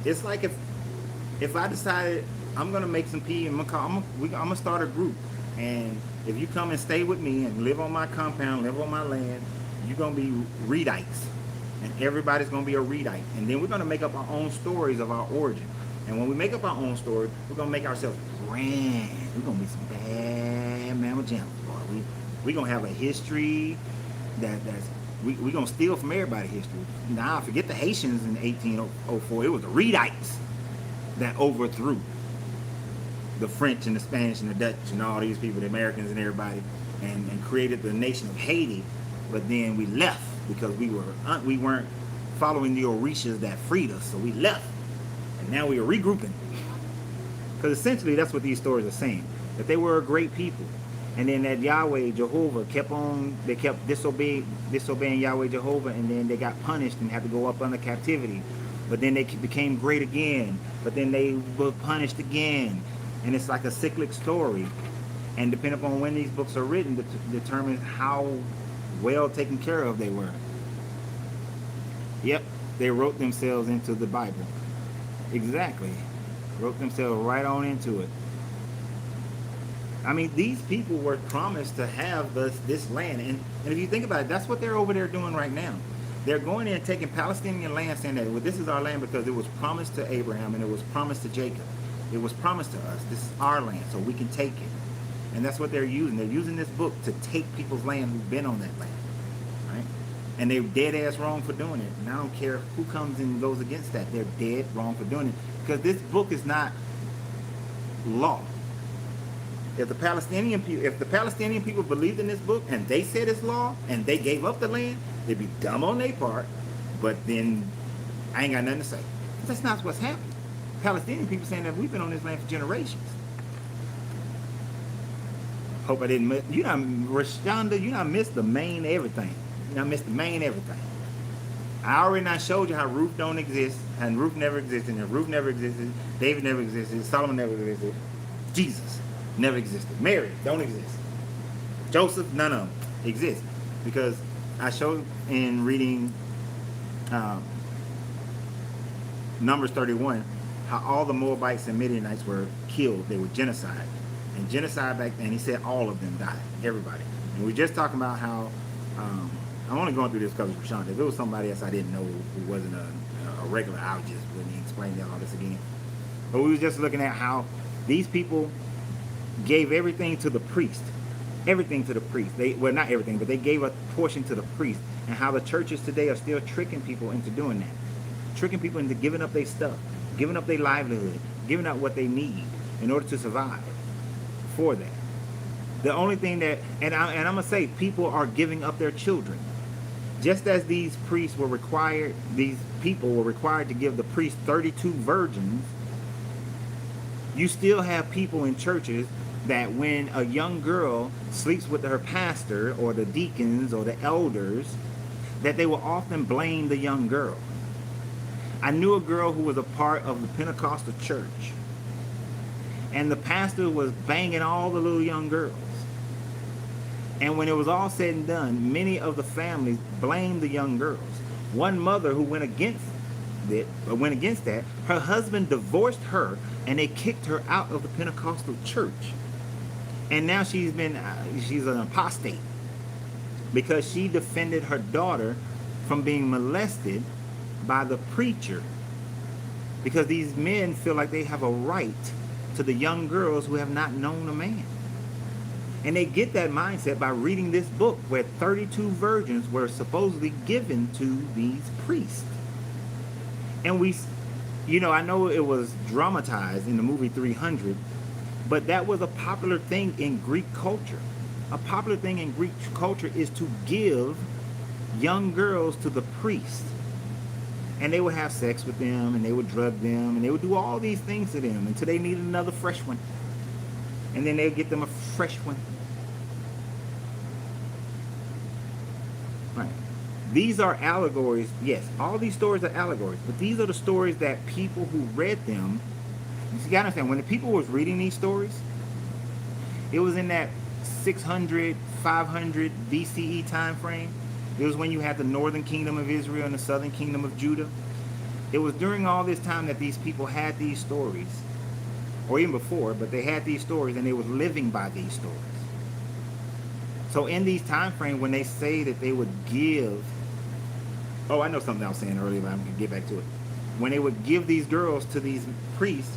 It's like if I decided I'm gonna make some pee and I'm gonna start a group, and if you come and stay with me and live on my compound, live on my land, you're gonna be Reidites, and everybody's gonna be a Reidite, and then we're gonna make up our own stories of our origin. And when we make up our own story, we're gonna make ourselves grand. We're gonna be some bad mamma jammas, boy. We're gonna have a history we're gonna steal from everybody's history. Now, forget the Haitians in 1804. It was the Reidites that overthrew the French and the Spanish and the Dutch and all these people, the Americans and everybody, and created the nation of Haiti. But then we left because we weren't following the Orishas that freed us, so we left. And now we are regrouping. Because essentially that's what these stories are saying. That they were a great people. And then that Yahweh, Jehovah, they kept disobeying Yahweh, Jehovah, and then they got punished and had to go up under captivity. But then they became great again. But then they were punished again. And it's like a cyclic story. And depending upon when these books are written, determines how well taken care of they were. Yep, they wrote themselves into the Bible. Exactly. Wrote themselves right on into it. I mean, these people were promised to have this land. And if you think about it, that's what they're over there doing right now. They're going in and taking Palestinian land, saying that, well, this is our land because it was promised to Abraham and it was promised to Jacob. It was promised to us. This is our land, so we can take it. And that's what they're using. They're using this book to take people's land who've been on that land. Right? And they're dead ass wrong for doing it. And I don't care who comes and goes against that. They're dead wrong for doing it. Because this book is not law. If the Palestinian people believed in this book and they said it's law and they gave up the land, they'd be dumb on their part, but then I ain't got nothing to say. That's not what's happening. Palestinian people saying that we've been on this land for generations. Hope I didn't miss, Rashonda, you not missed the main everything. You not missed the main everything. I already not showed you how Ruth don't exist, and Ruth never existed, and Ruth never existed, David never existed, Solomon never existed, Jesus never existed, Mary don't exist, Joseph, none of them exist. Because I showed in reading Numbers 31 how all the Moabites and Midianites were killed. They were genocide. And genocide back then, he said all of them died, everybody. And we just talking about how, I'm only going through this because of Rashonda. If it was somebody else I didn't know who wasn't a regular, I would just wouldn't explain all this again. But we was just looking at how these people gave everything to the priest. Everything to the priest. Well, not everything, but they gave a portion to the priest. And how the churches today are still tricking people into doing that. Tricking people into giving up their stuff, giving up their livelihood, giving up what they need in order to survive for that. The only thing that, and I'm going to say, people are giving up their children. Just as these priests were required, these people were required to give the priest 32 virgins, you still have people in churches that when a young girl sleeps with her pastor or the deacons or the elders, that they will often blame the young girl. I knew a girl who was a part of the Pentecostal church, and the pastor was banging all the little young girls. And when it was all said and done, many of the families blamed the young girls. One mother who went against that, her husband divorced her and they kicked her out of the Pentecostal church. And now she's an apostate because she defended her daughter from being molested by the preacher, because these men feel like they have a right to the young girls who have not known a man. And they get that mindset by reading this book where 32 virgins were supposedly given to these priests. And I know it was dramatized in the movie 300, but that was a popular thing in Greek culture. A popular thing in Greek culture is to give young girls to the priest. And they would have sex with them, and they would drug them, and they would do all these things to them until they needed another fresh one. And then they'd get them a fresh one. Right. These are allegories. Yes, all these stories are allegories. But these are the stories that people who read them, you got to understand, when the people was reading these stories, it was in that 600, 500 BCE time frame. It was when you had the northern kingdom of Israel and the southern kingdom of Judah. It was during all this time that these people had these stories, or even before, but they had these stories and they were living by these stories. So in these time frames, when they say that they would give, I know something I was saying earlier, but I'm going to get back to it. When they would give these girls to these priests,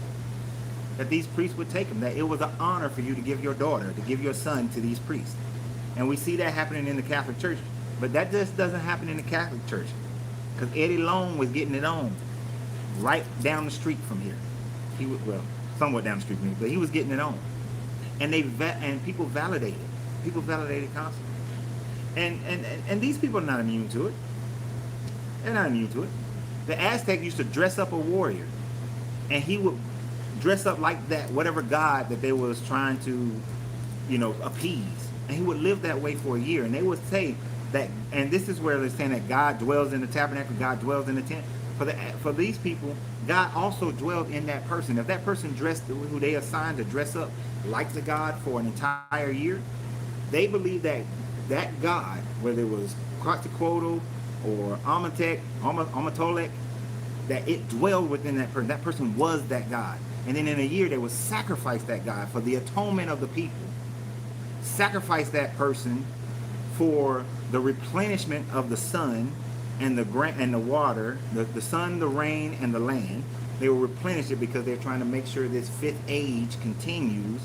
that these priests would take them, that it was an honor for you to give your daughter, to give your son to these priests. And we see that happening in the Catholic Church. But that just doesn't happen in the Catholic Church. Because Eddie Long was getting it on right down the street from here. He was, somewhat down the street from here, but he was getting it on. And people validated. People validated constantly. And these people are not immune to it. They're not immune to it. The Aztec used to dress up a warrior, and he would dress up like that, whatever god that they was trying to, appease. And he would live that way for a year. And they would say that, and this is where they're saying that God dwells in the tabernacle, God dwells in the tent. For these people, God also dwelled in that person. If that person dressed, who they assigned to dress up like the God for an entire year, they believe that that God, whether it was Quetzalcoatl or Amatolek, that it dwelled within that person. That person was that God. And then in a year, they would sacrifice that God for the atonement of the people. Sacrifice that person for the replenishment of the sun and the water, the sun, the rain, and the land. They will replenish it because they're trying to make sure this fifth age continues,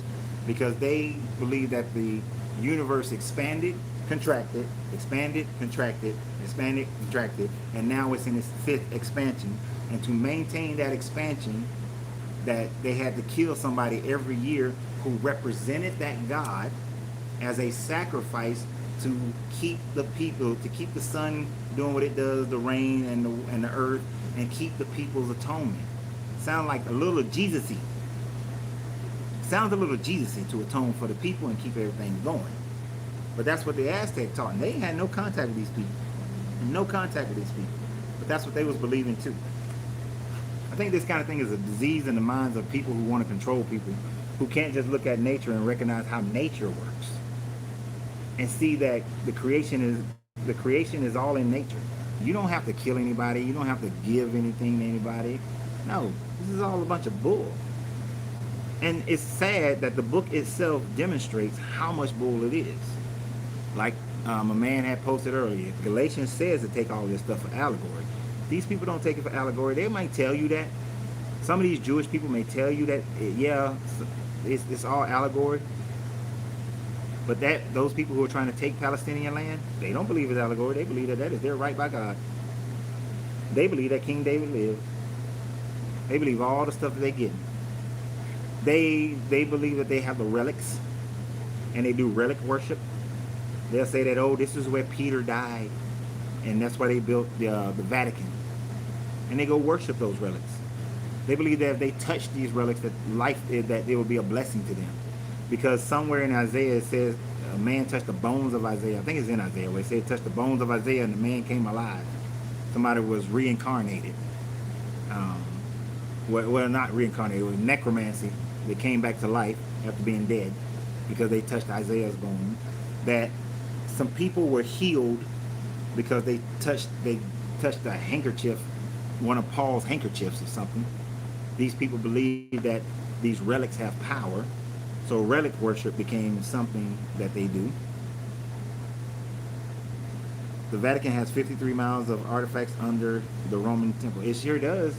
because they believe that the universe expanded, contracted, expanded, contracted, expanded, contracted, and now it's in its fifth expansion. And to maintain that expansion, that they had to kill somebody every year who represented that God as a sacrifice to keep the people, to keep the sun doing what it does, the rain and the earth, and keep the people's atonement. Sounds like a little Jesus-y. Sounds a little Jesus-y to atone for the people and keep everything going. But that's what the Aztec taught, and they had no contact with these people. No contact with these people. But that's what they was believing too. I think this kind of thing is a disease in the minds of people who want to control people, who can't just look at nature and recognize how nature works, and see that the creation is all in nature. You don't have to kill anybody. You don't have to give anything to anybody. No, this is all a bunch of bull. And it's sad that the book itself demonstrates how much bull it is. Like a man had posted earlier, Galatians says to take all this stuff for allegory. These people don't take it for allegory. They might tell you that. Some of these Jewish people may tell you that, yeah, it's all allegory. But those people who are trying to take Palestinian land, they don't believe it's allegory. They believe that is their right by God. They believe that King David lived. They believe all the stuff that they get. They believe that they have the relics, and they do relic worship. They'll say that, oh, this is where Peter died, and that's why they built the Vatican. And they go worship those relics. They believe that if they touch these relics, that it will be a blessing to them. Because somewhere in Isaiah it says a man touched the bones of Isaiah. I think it's in Isaiah where it said touched the bones of Isaiah and the man came alive. Somebody was reincarnated. Well, not reincarnated. It was necromancy. They came back to life after being dead because they touched Isaiah's bones. That some people were healed because they touched a handkerchief, one of Paul's handkerchiefs or something. These people believe that these relics have power. So relic worship became something that they do. The Vatican has 53 miles of artifacts under the Roman temple. It sure does.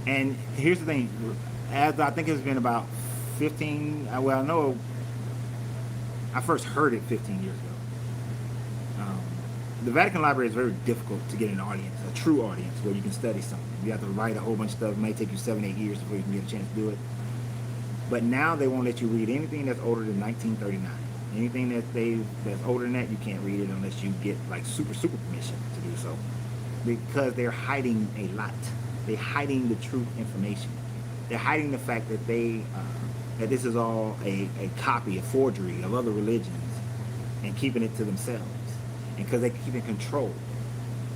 And here's the thing. As I think it's been about 15, well, I know I first heard it 15 years ago. The Vatican Library is very difficult to get an audience, a true audience, where you can study something. You have to write a whole bunch of stuff. It may take you 7-8 years before you can get a chance to do it. But now they won't let you read anything that's older than 1939. Anything that's older than that, you can't read it unless you get like super permission to do so. Because they're hiding a lot. They're hiding the true information. They're hiding the fact that that this is all a copy, a forgery of other religions, and keeping it to themselves. And because they keep in control.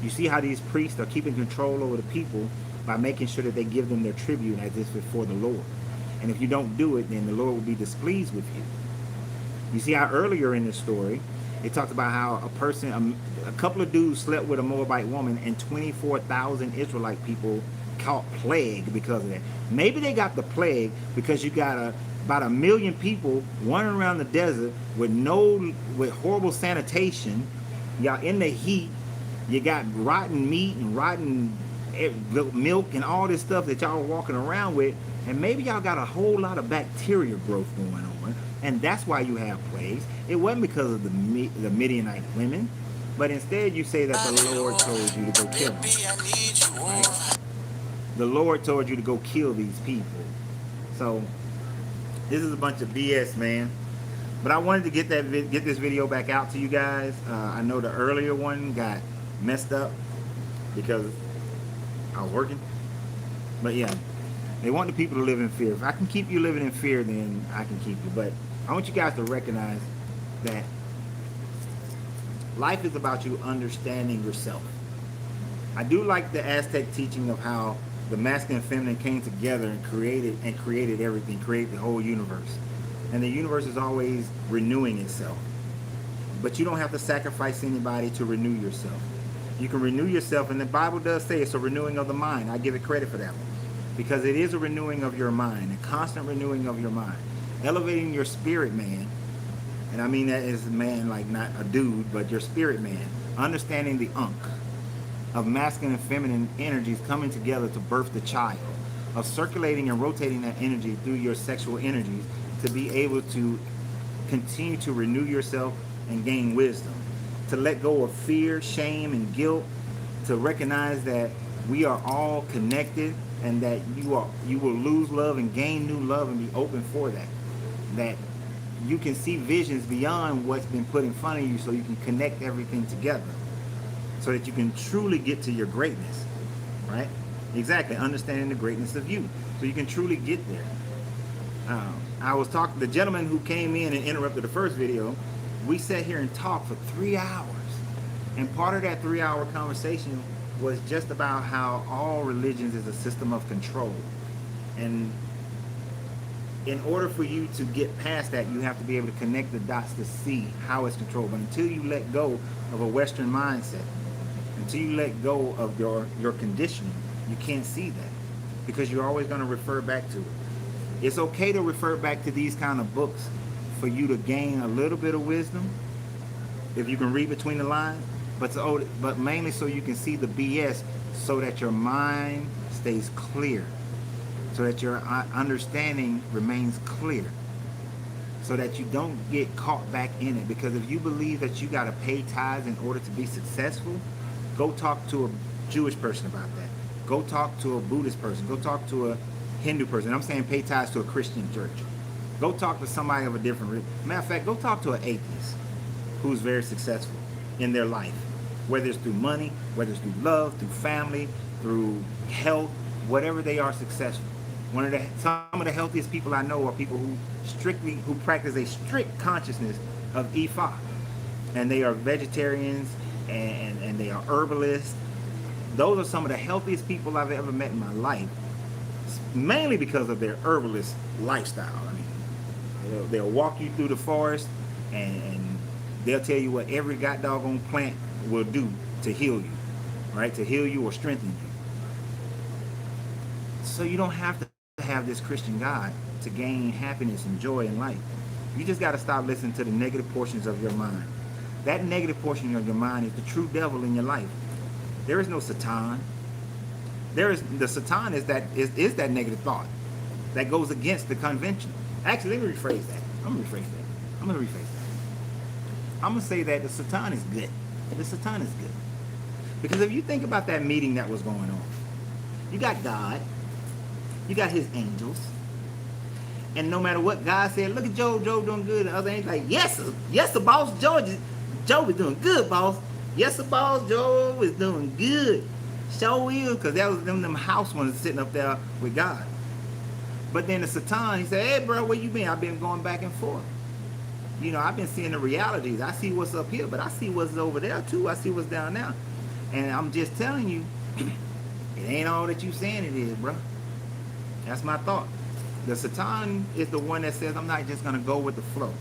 You see how these priests are keeping control over the people by making sure that they give them their tribute as if before the Lord. And if you don't do it, then the Lord will be displeased with you. You see how earlier in this story, it talked about how a couple of dudes slept with a Moabite woman and 24,000 Israelite people caught plague because of that. Maybe they got the plague because you got about 1 million people wandering around the desert with horrible sanitation. Y'all in the heat. You got rotten meat and rotten milk and all this stuff that y'all are walking around with. And maybe y'all got a whole lot of bacteria growth going on. And that's why you have plagues. It wasn't because of the Midianite women. But instead you say that the Lord told you to go kill them. Right? The Lord told you to go kill these people. So this is a bunch of BS, man. But I wanted to get this video back out to you guys. I know the earlier one got messed up. because I was working. But yeah, they want the people to live in fear. If I can keep you living in fear, then I can keep you. But I want you guys to recognize that life is about you understanding yourself. I do like the Aztec teaching of how the masculine and feminine came together and created everything, created the whole universe. And the universe is always renewing itself. But you don't have to sacrifice anybody to renew yourself. You can renew yourself, and the Bible does say it's a renewing of the mind. I give it credit for that one. Because it is a renewing of your mind, a constant renewing of your mind. Elevating your spirit man, and I mean that as a man, like not a dude, but your spirit man. Understanding the of masculine and feminine energies coming together to birth the child. Of circulating and rotating that energy through your sexual energies to be able to continue to renew yourself and gain wisdom, to let go of fear, shame, and guilt, to recognize that we are all connected and that you will lose love and gain new love and be open for that. That you can see visions beyond what's been put in front of you so you can connect everything together so that you can truly get to your greatness, right? Exactly, understanding the greatness of you so you can truly get there. I was talking, the gentleman who came in and interrupted the first video, we sat here and talked for 3 hours. And part of that 3-hour conversation was just about how all religions is a system of control. And in order for you to get past that, you have to be able to connect the dots to see how it's controlled. But until you let go of a Western mindset, until you let go of your conditioning, you can't see that because you're always going to refer back to it. It's okay to refer back to these kind of books for you to gain a little bit of wisdom, if you can read between the lines, but mainly so you can see the BS so that your mind stays clear, so that your understanding remains clear, so that you don't get caught back in it. Because if you believe that you got to pay tithes in order to be successful, go talk to a Jewish person about that. Go talk to a Buddhist person. Go talk to a Hindu person. I'm saying pay tithes to a Christian church. Go talk to somebody of a different religion. Matter of fact, go talk to an atheist who's very successful in their life, whether it's through money, whether it's through love, through family, through health, whatever they are successful. Some of the healthiest people I know are people who practice a strict consciousness of Ifa, and they are vegetarians and they are herbalists. Those are some of the healthiest people I've ever met in my life, mainly because of their herbalist lifestyle. I mean, they'll walk you through the forest and they'll tell you what every god doggone plant will do to heal you, right? To heal you or strengthen you. So you don't have to have this Christian God to gain happiness and joy in life. You just got to stop listening to the negative portions of your mind. That negative portion of your mind is the true devil in your life. There is no Satan. The Satan is that negative thought that goes against the convention. Actually, let me rephrase that. I'm going to rephrase that. I'm going to say that the Satan is good. The Satan is good. Because if you think about that meeting that was going on, you got God, you got his angels, and no matter what God said, look at Job doing good. The other angels like, yes, sir, boss, Job is doing good, boss. Yes, sir, boss, Job is doing good. So is, because that was them house ones sitting up there with God. But then the Satan, he said, hey, bro, where you been? I've been going back and forth. You know, I've been seeing the realities. I see what's up here, but I see what's over there, too. I see what's down there. And I'm just telling you, it ain't all that you saying it is, bro. That's my thought. The Satan is the one that says, I'm not just going to go with the flow.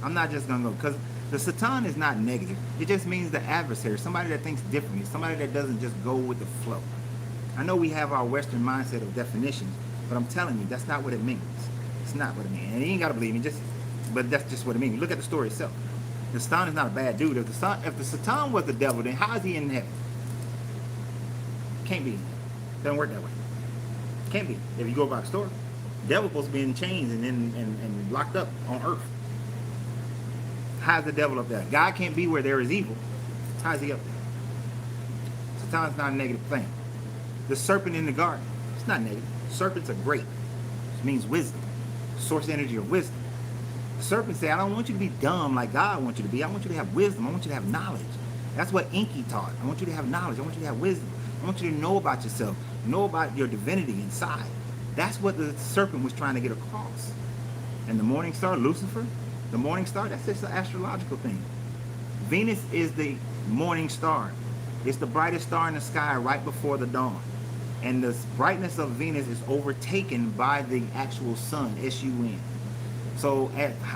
I'm not just going to go. Because the Satan is not negative. It just means the adversary, somebody that thinks differently, somebody that doesn't just go with the flow. I know we have our Western mindset of definitions, but I'm telling you, that's not what it means. It's not what it means. And you ain't got to believe me, but that's just what it means. Look at the story itself. The Satan is not a bad dude. If the Satan was the devil, then how is he in heaven? Can't be. Doesn't work that way. Can't be. If you go by the story, the devil's supposed to be in chains and locked up on earth. How's the devil up there? God can't be where there is evil. How is he up there? Satan's not a negative thing. The serpent in the garden, it's not negative. Serpents are great. It means wisdom. Source energy of wisdom. The serpent said, I don't want you to be dumb like God wants you to be. I want you to have wisdom. I want you to have knowledge. That's what Enki taught. I want you to have knowledge. I want you to have wisdom. I want you to know about yourself, know about your divinity inside. That's what the serpent was trying to get across. And the morning star, Lucifer, the morning star, that's just an astrological thing. Venus is the morning star. It's the brightest star in the sky right before the dawn. And the brightness of Venus is overtaken by the actual sun, S-U-N. So,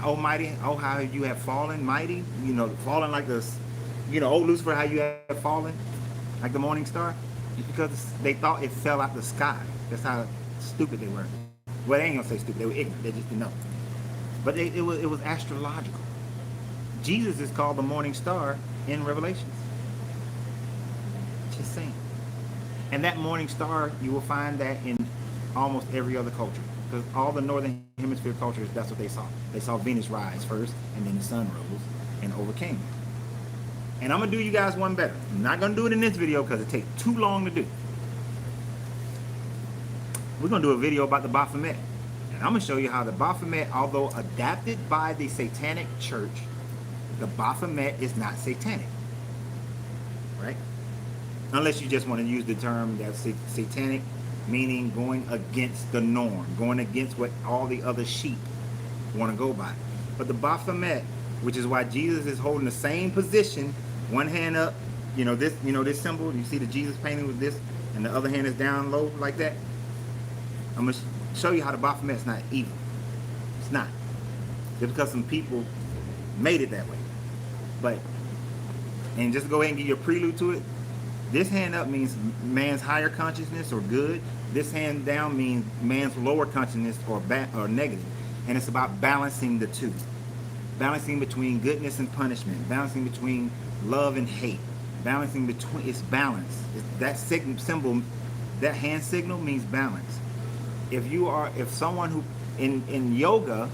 oh mighty, oh how you have fallen, mighty, you know, fallen like this, you know, oh Lucifer, how you have fallen, like the morning star. It's because they thought it fell out the sky. That's how stupid they were. Well, they ain't gonna say stupid, they were ignorant, they just didn't know. But it was astrological. Jesus is called the morning star in Revelations. Just saying. And that morning star, you will find that in almost every other culture. Because all the northern hemisphere cultures, that's what they saw. They saw Venus rise first, and then the sun rose and overcame. And I'm going to do you guys one better. I'm not going to do it in this video because it takes too long to do. We're going to do a video about the Baphomet. And I'm going to show you how the Baphomet, although adapted by the satanic church, the Baphomet is not satanic. Right? Unless you just want to use the term that's satanic, meaning going against the norm, going against what all the other sheep want to go by. But the Baphomet, which is why Jesus is holding the same position, one hand up, this symbol, you see the Jesus painting with this, and the other hand is down low like that. I'm going to show you how the Baphomet is not evil. It's not. Just because some people made it that way. But, and just to go ahead and give you a prelude to it, this hand up means man's higher consciousness or good. This hand down means man's lower consciousness or negative. And it's about balancing the two. Balancing between goodness and punishment. Balancing between love and hate. Balancing between, it's balance. That symbol, that hand signal means balance. If someone who, in yoga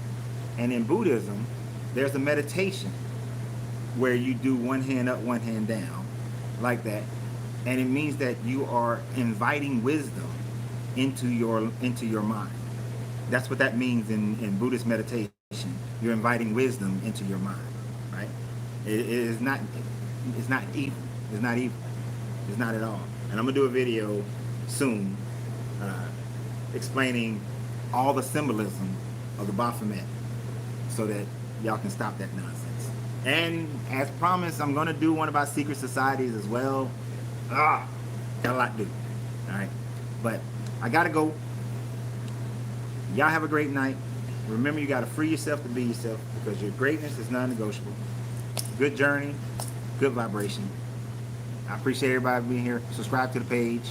and in Buddhism, there's a meditation where you do one hand up, one hand down, like that. And it means that you are inviting wisdom into your mind. That's what that means in Buddhist meditation. You're inviting wisdom into your mind, right? It's not evil. It's not evil. It's not at all. And I'm gonna do a video soon explaining all the symbolism of the Baphomet so that y'all can stop that nonsense. And as promised, I'm gonna do one about secret societies as well. Got a lot to do. All right, but I gotta go. Y'all have a great night. Remember, you gotta free yourself to be yourself because your greatness is non-negotiable. Good journey, good vibration. I appreciate everybody being here. Subscribe to the page.